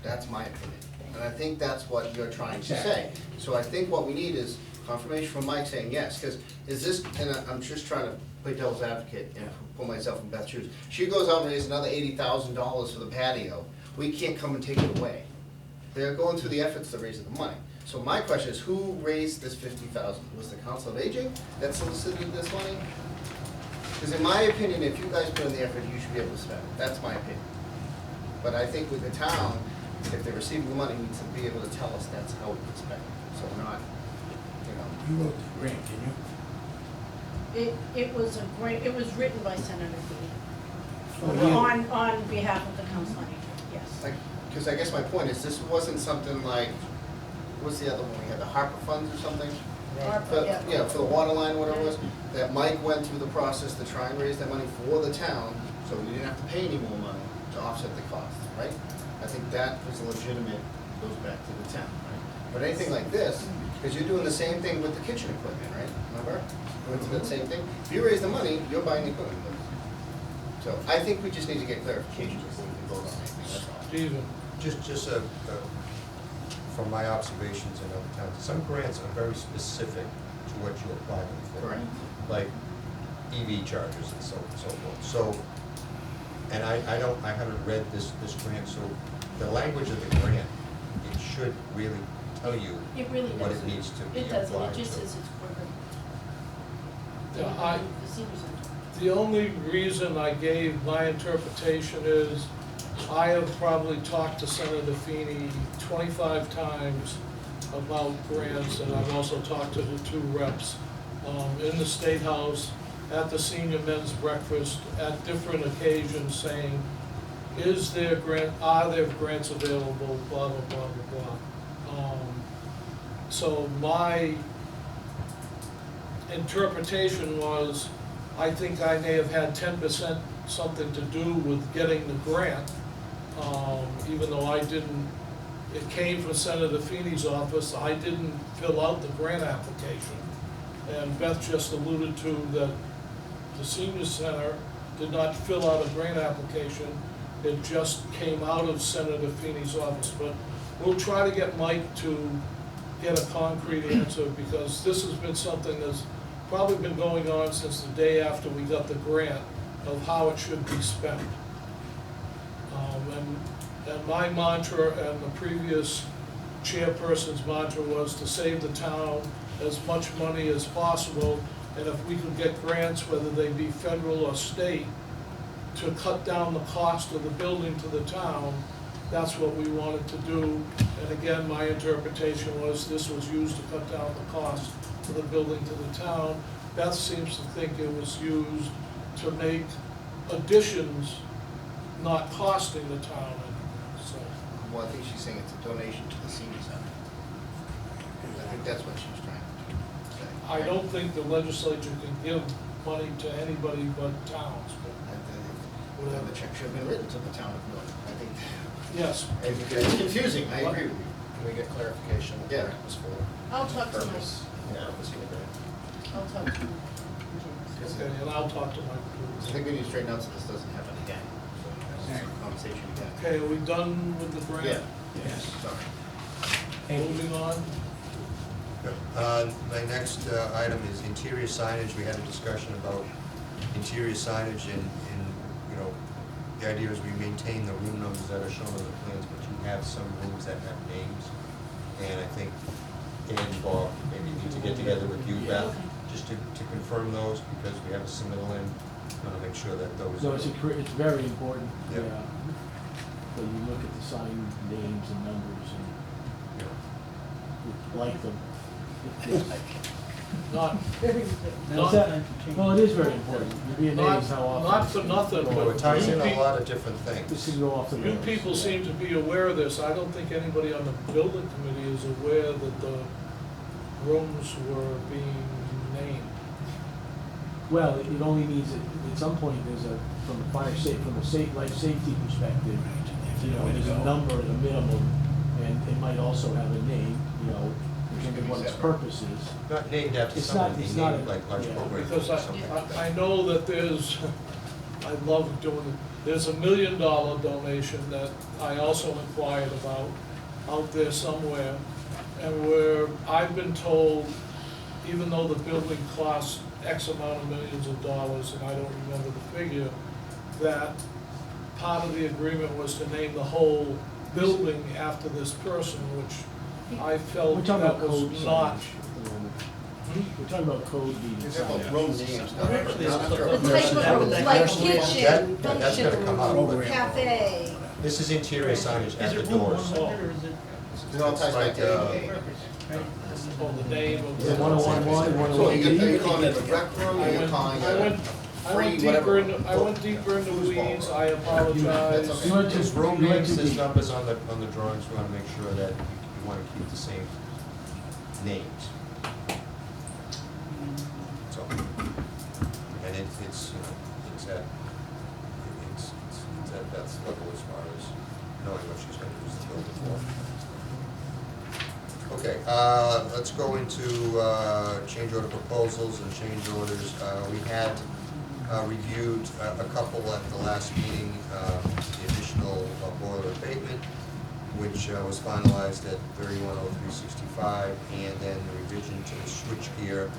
That's my opinion. And I think that's what you're trying to say. So I think what we need is confirmation from Mike saying yes, because is this, and I'm just trying to play devil's advocate and put myself in Beth's shoes. She goes out and raises another $80,000 for the patio, we can't come and take it away. They're going through the efforts to raise the money. So my question is, who raised this $50,000? Was the Council of Aging that solicited this money? Because in my opinion, if you guys put in the effort, you should be able to spend it. That's my opinion. But I think with the town, if they're receiving the money, needs to be able to tell us that's how we can spend it. So we're not, you know. You wrote the grant, didn't you? It was a great, it was written by Senator Oh, Feeney, yeah. on behalf of the council, yes. Like, because I guess my point is, this wasn't something like, what's the other one, we had the Harper funds or something? ARPA, yeah. Yeah, for the water line, whatever it was, that Mike went through the process to try and raise that money for the town, so we didn't have to pay any more money to offset the cost, right? I think that was legitimate, goes back to the town, right? But anything like this, because you're doing the same thing with the kitchen equipment, right? Remember? It's the same thing. If you raise the money, you're buying the equipment. So I think we just need to get clarification before we can vote on anything, that's all. Stephen. Just from my observations in other towns, some grants are very specific to what you apply them for. Correct. Like EV chargers and so forth. So, and I haven't read this grant, so the language of the grant, it should really tell you It really what doesn't. it needs to be It doesn't, applied it just to. says it's for Yeah, the senior center. The only reason I gave my interpretation is I have probably talked to Senator Feeney 25 times about grants, and I've also talked to the two reps in the State House, at the senior men's breakfast, at different occasions, saying, are there grants available, blah, blah, blah, blah, blah. So my interpretation was, I think I may have had 10% something to do with getting the grant, even though I didn't, it came from Senator Feeney's office, I didn't fill out the grant application. And Beth just alluded to that the senior center did not fill out a grant application, it just came out of Senator Feeney's office. But we'll try to get Mike to get a concrete answer, because this has been something that's probably been going on since the day after we got the grant of how it should be spent. And my mantra and the previous chairperson's mantra was to save the town as much money as possible, and if we could get grants, whether they be federal or state, to cut down the cost of the building to the town, that's what we wanted to do. And again, my interpretation was this was used to cut down the cost of the building to the town. Beth seems to think it was used to make additions not costing the town anything, so. Well, I think she's saying it's a donation to the senior center. I think that's what she's trying to say. I don't think the legislature can give money to anybody but towns, but Well, the check should have been written to the town of Milton. I think, yes. it's confusing, I agree with you. Can we get clarification of what Yeah. that was for? I'll talk to Mike. Purpose, Yeah. purpose of the grant. I'll talk to him. Okay, and I'll talk to Mike. I think we need to straighten out so this doesn't happen again. So that's a conversation again. Okay, are we done with the grant? Yeah. Yes. Sorry. Moving on. My next item is interior signage. We had a discussion about interior signage and, you know, the idea is we maintain the room numbers that are shown on the plans, but you have some rooms that have names. And I think Dan and Bob maybe need to get together with you, Beth, just to confirm those, because we have a submittal in. Want to make sure that those. So it's very important, Yeah. that you look at the sign names and numbers and you know, you like them. Not, What's that? Well, it is very important. You'd be amazed how often. not for nothing, Well, it but ties in you a lot of different This things. can go off the You rails. people seem to be aware of this. I don't think anybody on the building committee is aware that the rooms were being named. Well, it only needs, at some point, there's a, from a fire from a life safety perspective, you know, there's a number at a minimum, and it might also have a name, you know, in terms of what its purpose is. Not named after It's someone, not- they it's not named a- like large yeah. programs Because or something. I know that there's, I love doing it, there's $1 million donation that I also inquired about out there somewhere. And where I've been told, even though the building costs X amount of millions of dollars, and I don't remember the figure, that part of the agreement was to name the whole building after this person, which I We're felt talking about that was code not. signage at the moment. We're talking about code being These are both signed. road names. The type of, like kitchen, That's gonna come out. function, cafe. This is interior signage at the doors. It all ties back to ADA. Oh, the name of Is it 101, So you 101? you're calling it a rec room, or you're calling it a I went free whatever? I went deeper into the weeds, I apologize. That's okay. You went to, There's room you went names, to there's the, numbers on the drawings, we wanna make sure that you wanna keep the same names. So, and it's, you know, it's at Beth's level as far as knowing what she's gonna use the building for. Okay, let's go into, change order proposals and change orders. We had, reviewed a couple at the last meeting, the additional boiler abatement, which was finalized at 310365, and then the revision to the switchgear,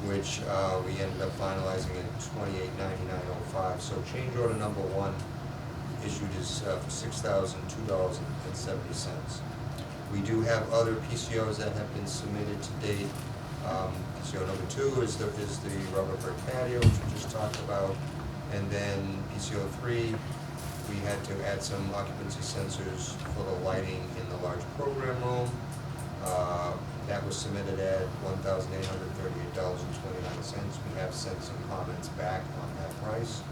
which we ended up finalizing at 289905. So change order number one issued is for $6,002.70. We do have other PCOs that have been submitted to date. PCO number two is the rubber brick patio, which we just talked about. And then PCO three, we had to add some occupancy sensors for the lighting in the large program room. That was submitted at $1,838.29. We have sent some comments back on that price.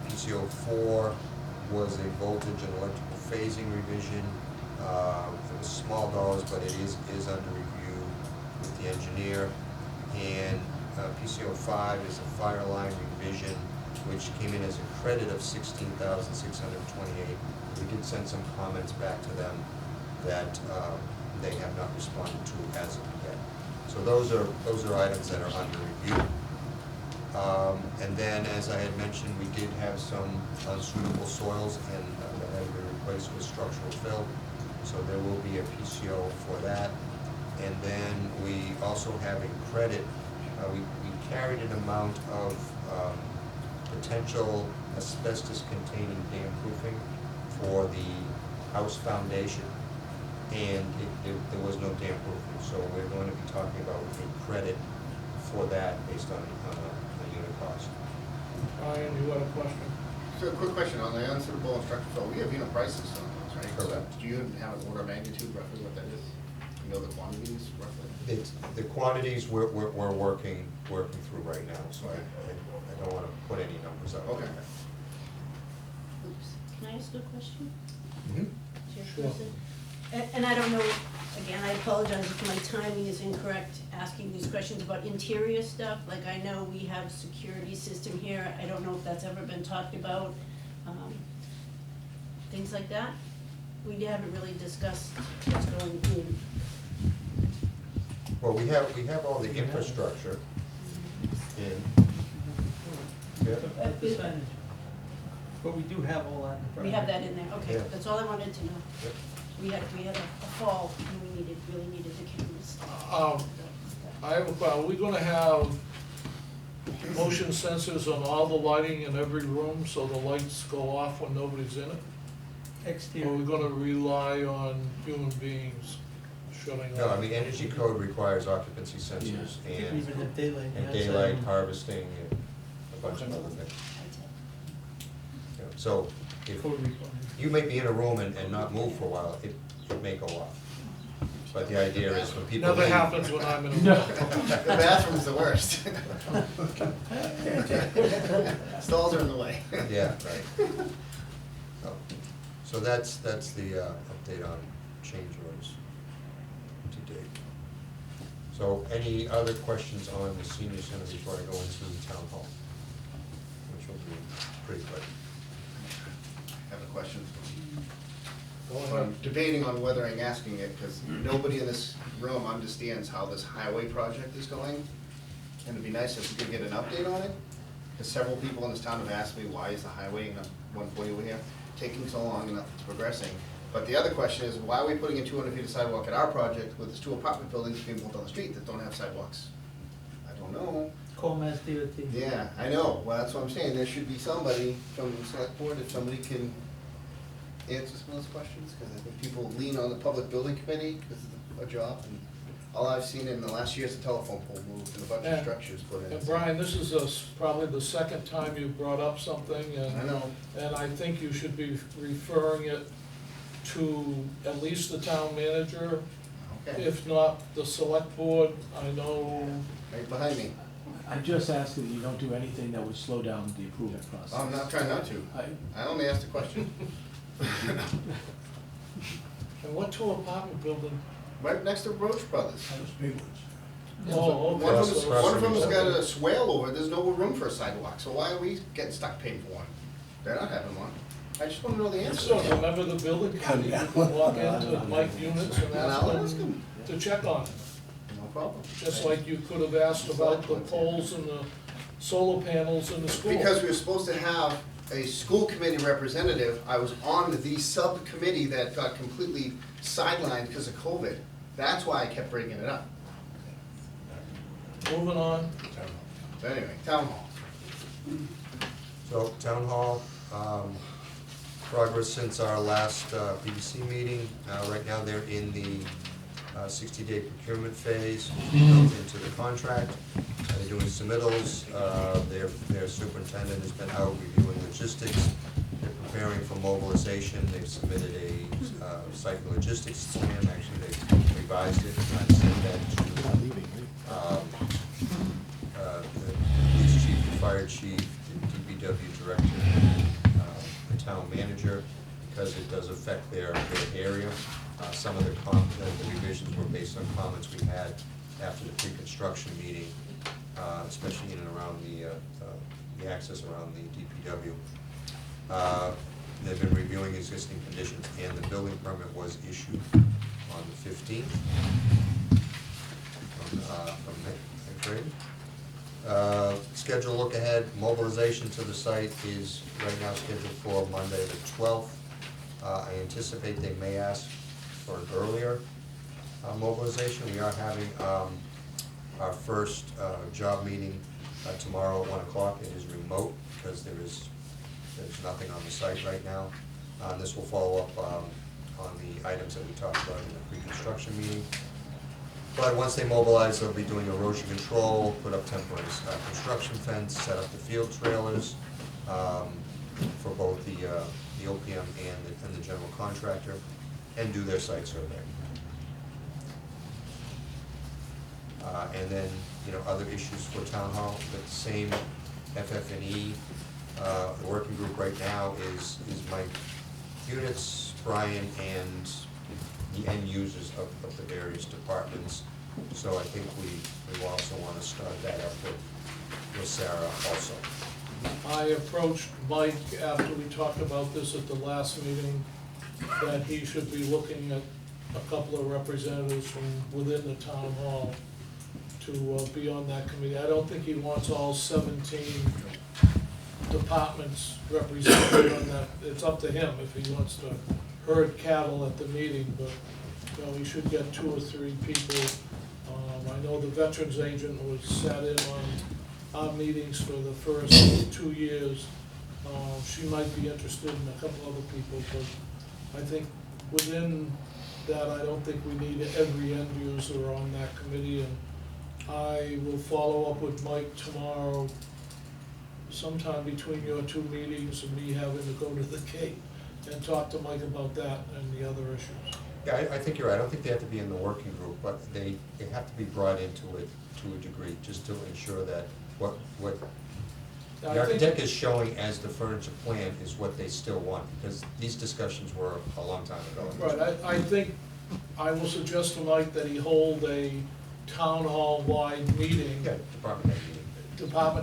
PCO four was a voltage and electrical phasing revision. It was small dollars, but it is under review with the engineer. And PCO 5 is a fire line revision, which came in as a credit of $16,628. We did send some comments back to them that they have not responded to as of yet. So those are items that are under review. And then, as I had mentioned, we did have some unsuitable soils and that had to be replaced with structural fill. So there will be a PCO for that. And then we also have a credit. We carried an amount of potential asbestos-containing dam proofing for the house foundation, and there was no dam proofing, so we're going to be talking about a credit for that based on a unit cost. Ryan, you had a question? So a quick question on the unsuitable and structural failure, we have unit prices on those, right? Correct. Do you have an order of magnitude roughly what that is? You know the quantities roughly? It's, the quantities we're working through right now, so I don't wanna put any numbers out. Okay. Oops. Can I ask a question? Mhm. Chairperson? And I don't know, again, I apologize if my timing is incorrect, asking these questions about interior stuff. Like, I know we have security system here, I don't know if that's ever been talked about, things like that. We haven't really discussed what's going in. Well, we have all the infrastructure in. Yeah. Percentage. But we do have all that in front. We have that in there, okay, Yeah. that's all I wanted to know. Yep. We had a fall, and we really needed the cameras. I have a question, are we gonna have motion sensors on all the lighting in every room, so the lights go off when nobody's in it? Or are Exterior. we gonna rely on human beings shutting No, off? I mean, energy code requires occupancy sensors and Even the daylight. and yeah, daylight so- harvesting and a bunch of other things. Yeah, so if Code requirement. you may be in a room and not move for a while, it may go off. But the idea is when people Never leave. happens when I'm in a room. The bathroom's the worst. Stalls are in the way. Yeah, right. So that's the update on change orders to date. So any other questions on the senior center before I go into the town hall? Which will be pretty quick. I have a question. Go I'm ahead. debating on whether I'm asking it, because nobody in this room understands how this highway project is going. And it'd be nice if we could get an update on it, because several people in this town have asked me, why is the highway in 140 over here taking so long and nothing's progressing? But the other question is, why are we putting in 200 feet of sidewalk at our project with there's 2 apartment buildings being built on the street that don't have sidewalks? I don't know. Call Mass DOT. Yeah, I know, well, that's what I'm saying, there should be somebody from the select board, if somebody can answer some of those questions, because I think people lean on the public building committee, because it's a job, and all I've seen in the last year is a telephone pole moved and a bunch of Yeah. structures put in. And Brian, this is probably the second time you've brought up something, I know, and I think you should be referring it to at least the town manager, okay, if not the select board. I know, right behind me, I'm just asking that you don't do anything that would slow down the approval process. I'm not trying not to, I only asked a question. and what 2 apartment building? Right next to Roach Brothers. Oh, One of okay. them, one of them's got a swale over it, there's no room for a sidewalk, so why are we getting stuck paying for one? They're not having one, I just wanna know the answer. So remember the building committee, you could walk into Mike Units and And I'll ask ask them them, to check on it. no problem. Just like you could have asked about the poles and the solar panels in the school. Because we were supposed to have a school committee representative, I was on the subcommittee that got completely sidelined because of COVID. That's why I kept bringing it up. Moving on. So anyway, town hall. So town hall, progress since our last BBC meeting. Right now, they're in the 60-day procurement phase, built into the contract. They're doing submittals. Their superintendent has been out reviewing logistics. They're preparing for mobilization. They've submitted a site and logistics plan. Actually, they've revised it and sent that to the police chief, the fire chief, the DPW director, and the town manager, because it does affect their area. Some of the revisions were based on comments we had after the pre-construction meeting, especially in and around the access around the DPW. They've been reviewing existing conditions, and the building permit was issued on the 15th from Nick Craig. Schedule look ahead, mobilization to the site is right now scheduled for Monday the 12th. I anticipate they may ask for an earlier mobilization. We are having our first job meeting tomorrow at 1 o'clock. It is remote because there's nothing on the site right now. This will follow up on the items that we talked about in the pre-construction meeting. But once they mobilize, they'll be doing erosion control, put up temporary construction fence, set up the field trailers for both the OPM and the general contractor, and do their site survey. And then, other issues for town hall, the same FF&E. The working group right now is Mike Units, Brian, and the end users of the various departments. So I think we also want to start that up with Sarah also. I approached Mike after we talked about this at the last meeting, that he should be looking at a couple of representatives from within the town hall to be on that committee. I don't think he wants all 17 departments represented on that. It's up to him if he wants to herd cattle at the meeting, but he should get 2 or 3 people. I know the veterans agent was sat in on our meetings for the first 2 years. She might be interested in a couple other people, but I think within that, I don't think we need every end user on that committee. And I will follow up with Mike tomorrow, sometime between your 2 meetings and me having to go to the Cape, and talk to Mike about that and the other issues. Yeah, I think you're right. I don't think they have to be in the working group, but they have to be brought into it to a degree, just to ensure that what the architect is showing as the furniture plan is what they still want, because these discussions were a long time ago. Right, I think I will suggest to Mike that he hold a town hall-wide meeting. Yeah, department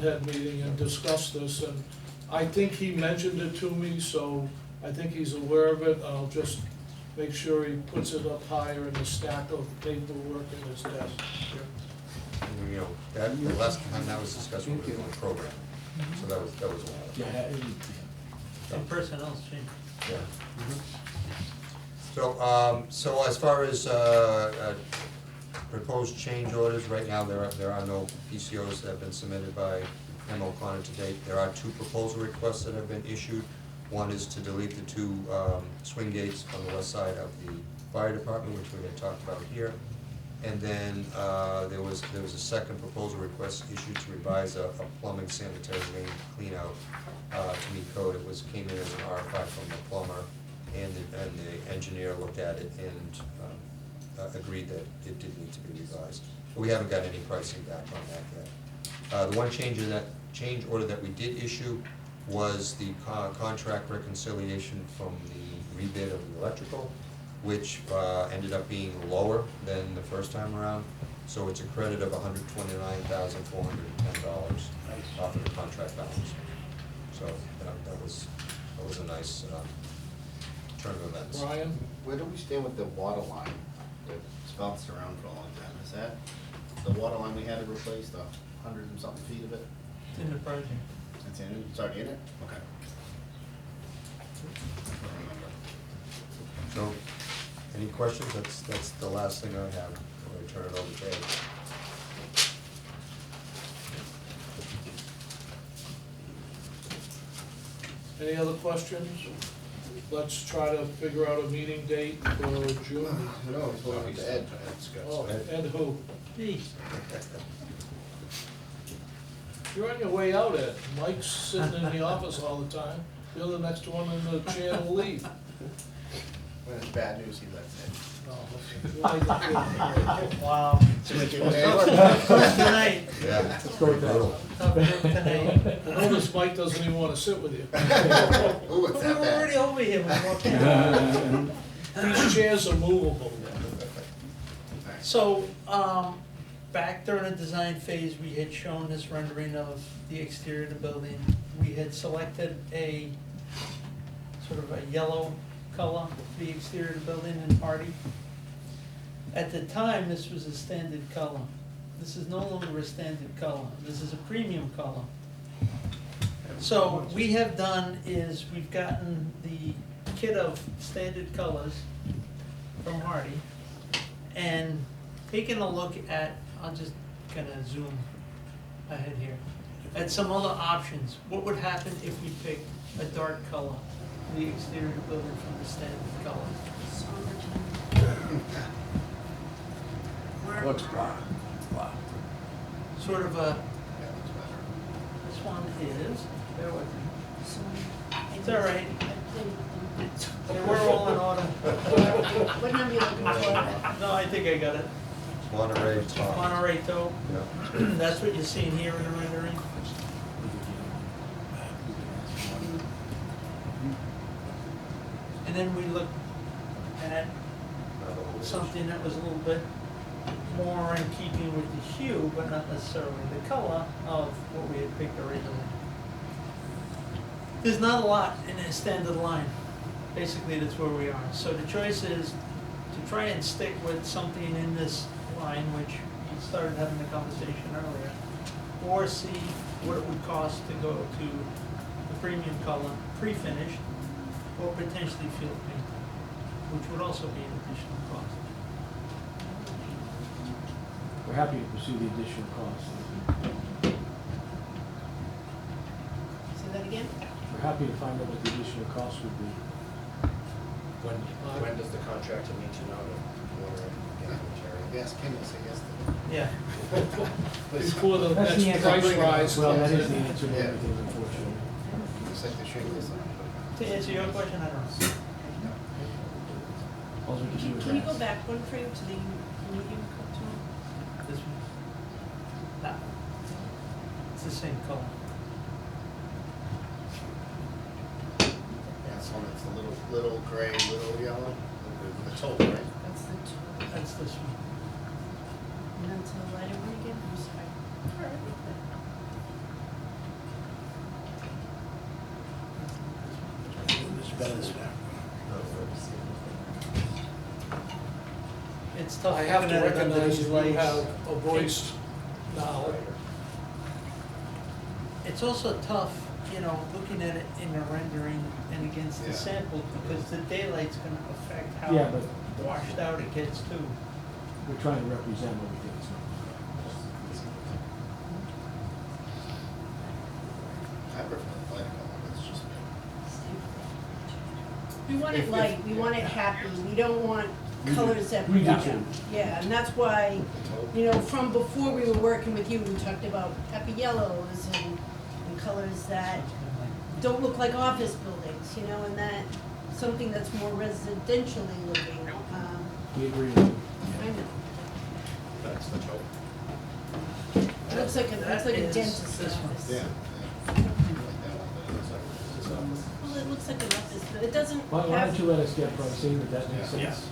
head meeting and discuss this, and I think he mentioned it to me, so I think he's aware of it. I'll just make sure he puts it up higher in the stack of paperwork in his desk. That the last time that was discussed, we were doing a program, so that was a while. Yeah, and personnel's changed. Yeah. So as far as proposed change orders, right now there are no PCOs that have been submitted by M. O'Connor to date. There are 2 proposal requests that have been issued. One is to delete the 2 swing gates on the west side of the fire department, which we had talked about here. And then there was a second proposal request issued to revise a plumbing sanitary main clean out to meet code. It came in as an RFI from the plumber, and the engineer looked at it and agreed that it did need to be revised. But we haven't got any pricing back on that yet. The one change order that we did issue was the contract reconciliation from the rebid of the electrical, which ended up being lower than the first time around. So it's a credit of $129,410 off of the contract balance. So that was a nice turn of events. Brian? Where do we stand with the water line that's bounced around for a long time? Is that the water line we had to replace, the 100 and something feet of it? It's in the project. It's in it? It's already in it? Okay. So, any questions? That's the last thing I have before I turn it over to Ed. Any other questions? Let's try to figure out a meeting date for June. No, it's going to Ed. Oh, Ed who? Me. You're on your way out, Ed. Mike's sitting in the office all the time. You're the next one in the chair to leave. When it's bad news, he lets it. Wow. Tonight. Yeah. Let's go with that. Tough group tonight. Notice Mike doesn't even want to sit with you. Oh, it's We that were bad. already over here when we walked in. These chairs are movable. So, back during the design phase, we had shown this rendering of the exterior of the building. We had selected a sort of a yellow color for the exterior of the building in Hardy. At the time, this was a standard color. This is no longer a standard color. This is a premium color. So what we have done is we've gotten the kit of standard colors from Hardy and taken a look at, I'm just gonna zoom ahead here. at some other options. What would happen if we picked a dark color, for the exterior of the building from the standard color? Looks black. Wow. Sort of a, this one is, bear with me. It's all right. We're all in order. What number you looking for? No, I think I got it. Monterey top. Monterey Toe. Yeah. That's what you're seeing here in the rendering. And then we looked at something that was a little bit more in keeping with the hue, but not necessarily the color of what we had picked originally. There's not a lot in a standard line. Basically, that's where we are. So the choice is to try and stick with something in this line, which we started having the conversation earlier, or see what it would cost to go to the premium color, pre-finished, or potentially field paint, which would also be an additional cost. We're happy to pursue the additional costs. Say that again? We're happy to find out what the additional cost would be. When does the contractor need to know to order it, get the material? Yes, Ken will say yes to Yeah. Before the That's the next answer. price rise Well, that comes is the in. answer to Yeah. everything, unfortunately. that. It's like the shake this up. To answer your question, I don't know. All we can do is Can you go ask. back one frame to the medium cut tone? This one. That one. It's the same color. Yeah, so it's a little gray, little yellow, the taupe, right? That's the two. That's this one. And then to the lighter one again, I'm sorry. It's better than that. It's tough. I have to looking at it under recognize these that you lights. have a voice now. It's also tough, you know, looking at it in the rendering and against the Yeah. sample, because the daylight's gonna affect Yeah, how but washed out it gets too. we're trying to represent what we think it's going I prefer the light color, it's just me. We want it If- light, we want it happy, we don't want colors that. We do yeah. too. Yeah, and that's why, The taupe. you know, from before we were working with you, we talked about happy yellows and colors that don't look like office buildings, you know, and that, something that's more residentially looking. We agree with you. I know, That's the taupe. it looks like a, That looks like a is dentist's this one. office. Yeah, yeah. I like that one, but it's like- Well, it looks like an office, but it doesn't Why don't have, you let us get pricing, if that makes Yeah. sense?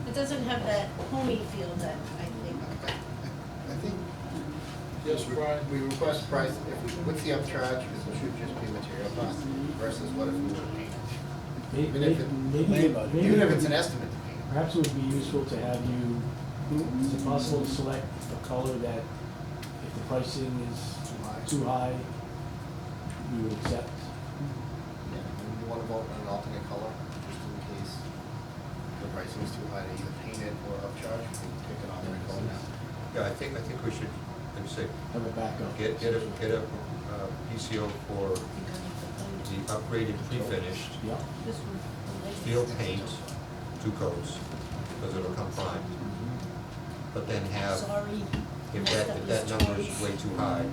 it doesn't have that homey feel that I think. I think Yes, Brian? we request price, if we, what's the upcharge, because it should just be material cost versus what if we were paint. Even if it- Maybe, Even if it's an estimate to paint. perhaps it would be useful to have you, is it possible to select a color that, if the pricing is too high, we would accept? Yeah, and you wanna vote on an alternate color, just in case the pricing is too high to either paint it or upcharge, we can pick an alternate color now. Yeah, I think we should, like I say, Have a backup. get a PCO for the upgraded pre-finished Yeah. This one, the latest. field paint, 2 coats, because it'll come prime. But then have, Sorry. if messed that, up if his that number is toys. way too high,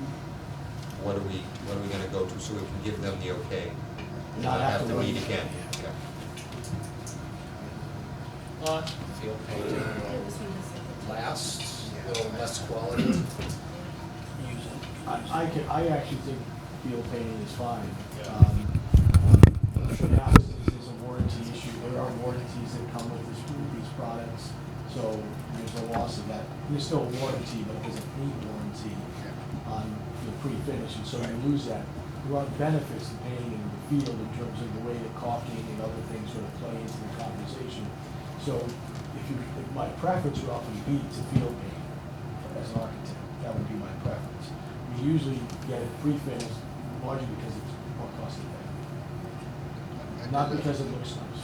what are we gonna go to, so we can give them the okay? And Not have to meet wait. again, yeah. Field Yeah, painting this one has like a- last, a little less quality. I actually think field painting is fine. Yeah. What happens is there's a warranty issue, there are warranties that come with these products, so there's a loss of that. There's still a warranty, but there's a paint warranty on the pre-finish, and so you lose that. There are benefits to painting in the field in terms of the way the caulking and other things sort of play into the conversation. So if my preference would often be to field paint as an architect, that would be my preference. We usually get it pre-finished largely because it's more cost effective, not because it looks nice.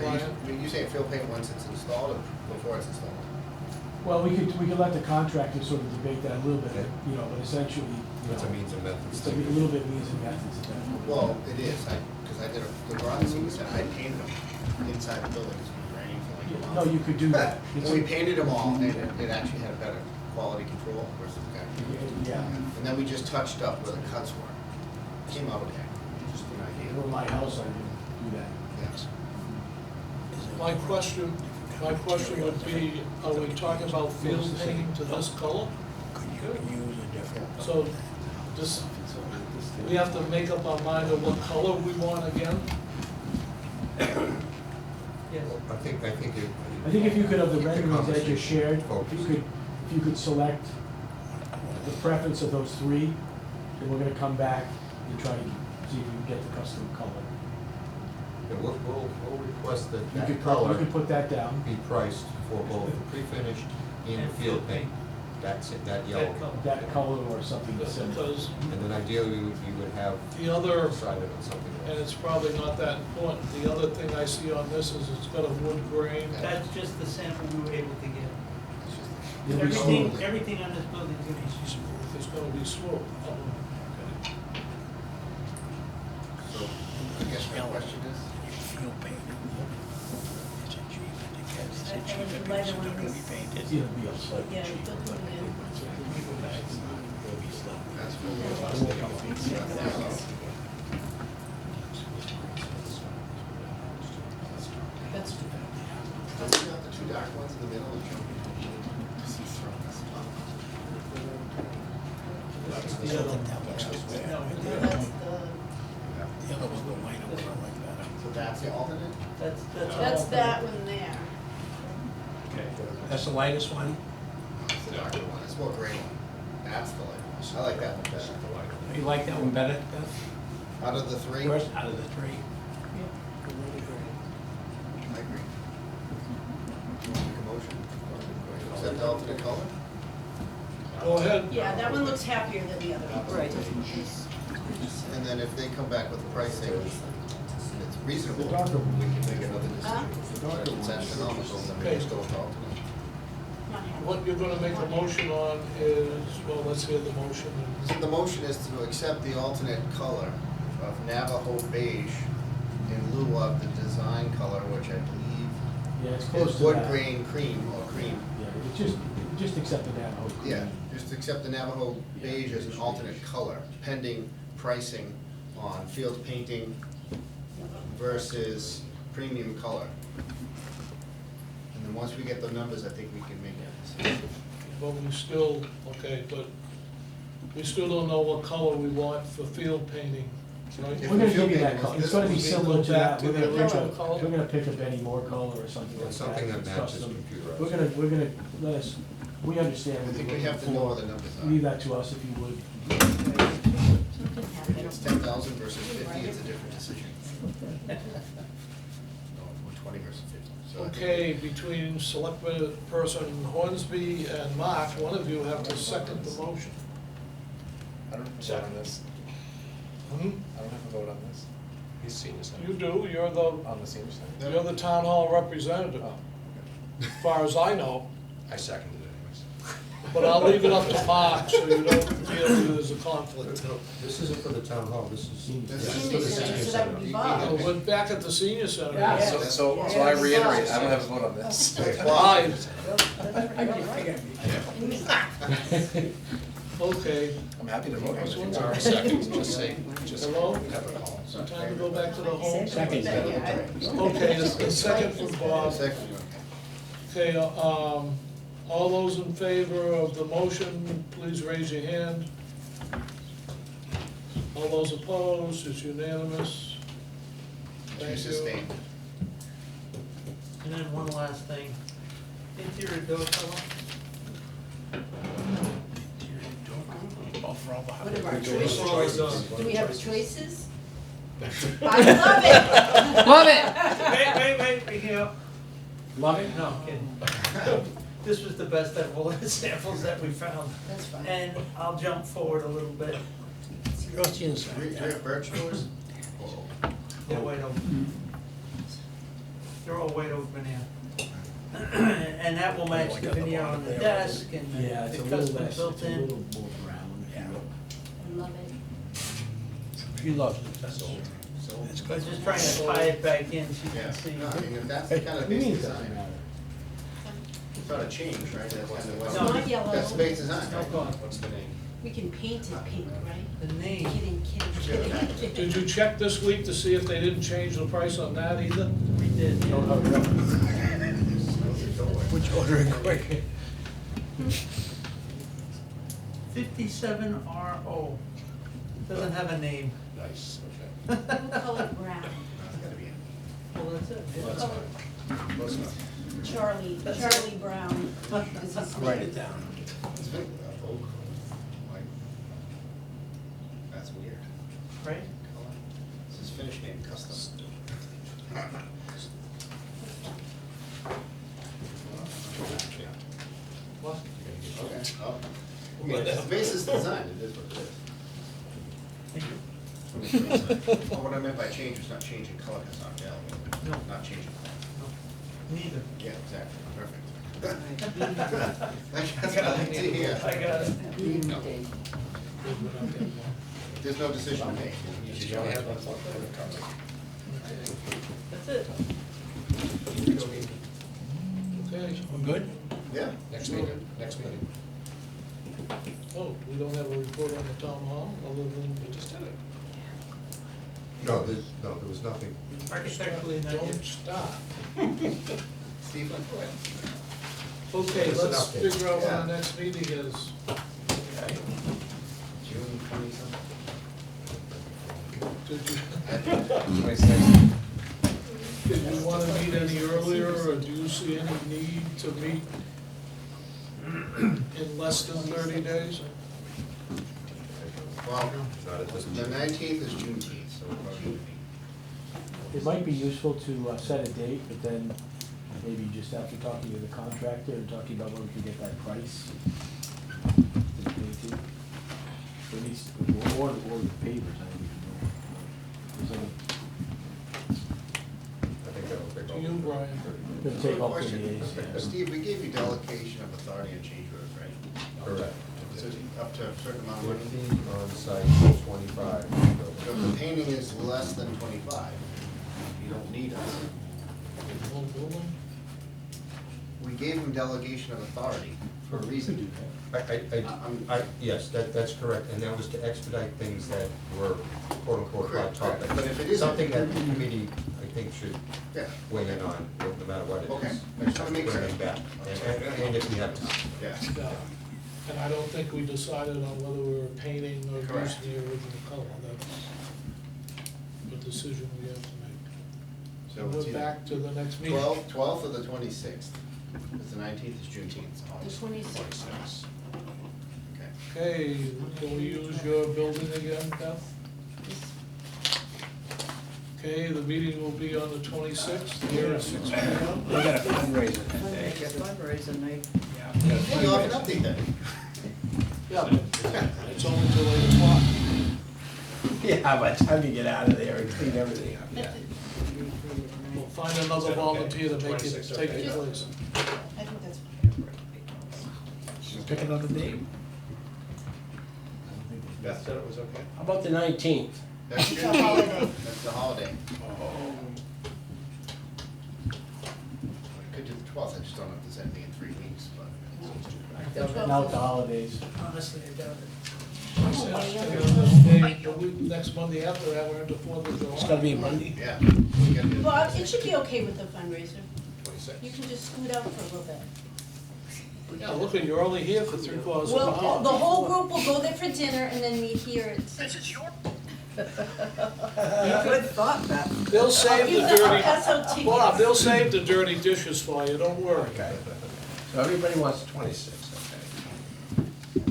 Are you saying field paint once it's installed or before it's installed? Well, we could let the contractor sort of debate that a little bit, you know, but essentially, you It's a know, means and methods it's a thing. little bit means and methods at that point. Well, it is, because I did the garage senior center, I painted them inside the building, it's been raining for like a month. No, you could do that. And we painted them all, and it actually had a better quality control versus that. Yeah, And then we just touched up where the cuts were. Came out okay, just an idea. in my house, I would do that. Yes. My question would be, are we talking about field painting to this color? So, this, we have to make up our mind of what color we want again? Yes. I think I think if you could have the renderings that you shared, Focus. if you could select the preference of those three, then we're gonna come back and try to see if we can get the custom color. Yeah, we'll request that You that could color put that down. be priced for both the pre-finished and field paint. That's it, that yellow. That color or something similar. Because And then ideally, you would have the other, decided on something and else. it's probably not that important, the other thing I see on this is it's got a wood grain. That's just the sample we were able to get. It'll be Everything, smooth. everything on this building is gonna be smooth. It's gonna be smooth. Oh, okay. So, I guess my question is, And the lighter one is, It'll be a slightly yeah, cheaper. don't come in. that's what we're That's Don't you got the two dark ones in the middle? that's the, So that's the alternate? that's all. that one there. That's the lightest one? It's the darker one, it's more gray one. That's the light one. I like that one better. You like that one better, Beth? Out of the three? First out of the three? I agree. You want to make a motion? Is that the alternate color? Go ahead. Yeah, that one looks happier than the other one. Right. And then if they come back with the pricing, and it's reasonable, The darker one. we can make another Huh? decision. If it's astronomical, then we Okay. just go with the alternate. Not happy. What you're gonna make a motion on is, well, let's hear the motion. So the motion is to accept the alternate color of Navajo beige in lieu of the design color, which I believe Yeah, it's close is to wood that. grain cream or cream. Yeah, just accept the Navajo. Yeah, just accept the Navajo beige as an alternate color, pending pricing on field painting versus premium color. And then once we get the numbers, I think we can make that decision. But we still, okay, but we still don't know what color we want for field painting, right? If We're gonna we feel give you painting that was color, it's this gonna be one, similar to back that, to we're the gonna original pick color? up, we're gonna pick up any more color or something like that. Something that It's matches custom. computerized. We're gonna, let us, we understand I what think you're we looking have to know what for. the numbers are. Leave that to us if you would. Something If happened. it's 10,000 versus 50, it's a different decision. No, or 20 versus 50. So I think Okay, between Selectman Person Hornsby and Mark, one of you have to second the motion. I don't vote on this. Hmm? I don't have a vote on this. He's senior center. You do, you're On the senior center? the town hall representative, Oh, as far as I know. I seconded it anyways. But I'll leave it up to Mark, so you don't feel there's a conflict. This isn't for the town hall, this is. This this is Senior for the center, senior so that would be Bob. Oh, we're back at the senior center. Yeah. So I reiterate, I don't have a vote on this. Aye. Okay, I'm happy to vote on it. This one's It's second, just say, just Hello? have a call. so time to go back to the home. Second. Okay, the second from Bob. Second. Okay, all those in favor of the motion, please raise your hand. All those opposed, it's unanimous. You Thank you. sustained. And then one last thing, interior door color. What are our Choices. choices? Do we have choices? I love Love it! Wait, here. Love it? No, I'm kidding. This was the best of all the samples that we found. it. That's fine. And I'll jump forward a little bit. Go to the inside. Do you have birch doors? They're wide open. They're all wide open here. And And that will match the veneer on the desk and Yeah, it's the a little custom less, built it's a in. little more brown. Yeah. I love it. She loves it, that's all. So, It's I good. was just trying to tie it back in so you yeah, can see. no, I mean, if that's the kind of It base means it doesn't design, matter. it's not a change, right? That's kind of It's what, not yellow. that's the base design, No right? problem. What's the name? We can paint it pink, right? The name, Kidding. Did you check this week to see if they didn't change the price on that either? we did, Don't yeah. hurry up. Which ordering quick? 57RO. Doesn't have a name. Nice, okay. Blue colored brown. It's gotta be in. Well, that's it. Blue yeah. colored Close enough. Charlie Brown is his Write name. it down. It's big, oak, white. That's weird. Right? This is Finnish name, custom. What? Okay, oh. I mean, it's the basis design, it is what it is. Thank you. Well, what I meant by change was not changing color, it's not yellow. No. Not changing color. Neither. Yeah, exactly, perfect. That's what I like to hear. I got it. No. There's no decision to make. You should show it. That's it. Okay, We're good? Yeah. Next meeting, next meeting. oh, we don't have a report on the town hall, other than we just did it. No, there was nothing. Architecturally, not Don't yet. stop. Steve, go ahead. Okay, It's an let's update. figure out when Yeah. our next meeting is. June 20-something. Did you wanna meet any earlier, or do you see any need to meet in less than 30 days? Well, Not at this the meeting. 19th is Juneteenth, so we're probably. It might be useful to set a date, but then maybe just after talking to the contractor and talking about when we can get that price. to pay to. At least, or the pavers, I don't even know. There's any- I think that will take To all- you, Brian. It'll take all 30 Question. days. Steve, we gave you delegation of authority on change orders, right? Correct. So up to a certain amount of money. 15 on site, 25. So if the painting is less than 25, you don't need us. Whole building? We gave him delegation of authority for a reason. Yes, that's correct, and that was to expedite things that were quote unquote hot Correct, topics. but if it isn't- Something that the committee, I think, should Yeah, weigh in on, no matter what it is. Okay. I just wanna make Bring sure. it back, and if we have time. yeah. Yeah. And I don't think we decided on whether we were painting or Correct. using the original color. That's a decision we have to make. So it's We're either back to the next meeting. 12th or the 26th, because the 19th is Juneteenth. It's The August 26th. Okay. Okay, can we use your building again, Beth? Okay, the meeting will be on the 26th, here at 6 p.m. We got a fundraiser that day. Fundraiser night. Hey, you'll have an update then. Yeah, it's only till 8 o'clock. Yeah, by the time you get out of there and clean everything up, yeah. We'll find another volunteer to make it, 26th, take okay. your place. I think that's. Pick another date. Beth said it was okay. How about the 19th? That's It's a holiday. Juneteenth, that's the holiday. Could do the 12th, I just don't know if there's anything in 3 weeks, but. Now the holidays. Honestly, I doubt it. The week, next Monday after that, we're into 4th of July. It's gonna be a Monday. Yeah. we gotta do it. Well, it should be okay with the fundraiser. 26. You can just scoot out for a little bit. Yeah, look, you're only here for 3/4 of an Well, hour. the whole group will go there for dinner and then meet here at 6. Good thought, Beth. They'll save You the know, dirty, SOT. Bob, they'll save the dirty dishes for you, don't worry. Okay. So everybody wants 26, okay.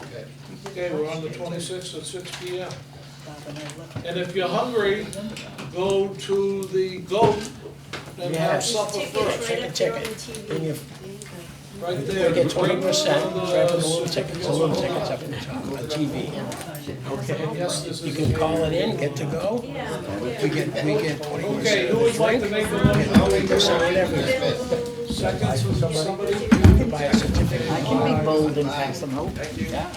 Okay. Okay, we're on the 26th at 6 p.m. Bob and I looked. And if you're hungry, go to the Goat and have Yes. supper Tickets first. right up there on the Ticket. TV. Bring your- Right there. You get 20%, Right right for the little tickets up in the top, on TV. Okay? Yes, this is. You can call it in, get to go. Yeah. We get 20%. Okay, who would like to make a motion? I'll make this on everything. Second Seconds from somebody? I can be bold and pass them out. Thank you. Yeah.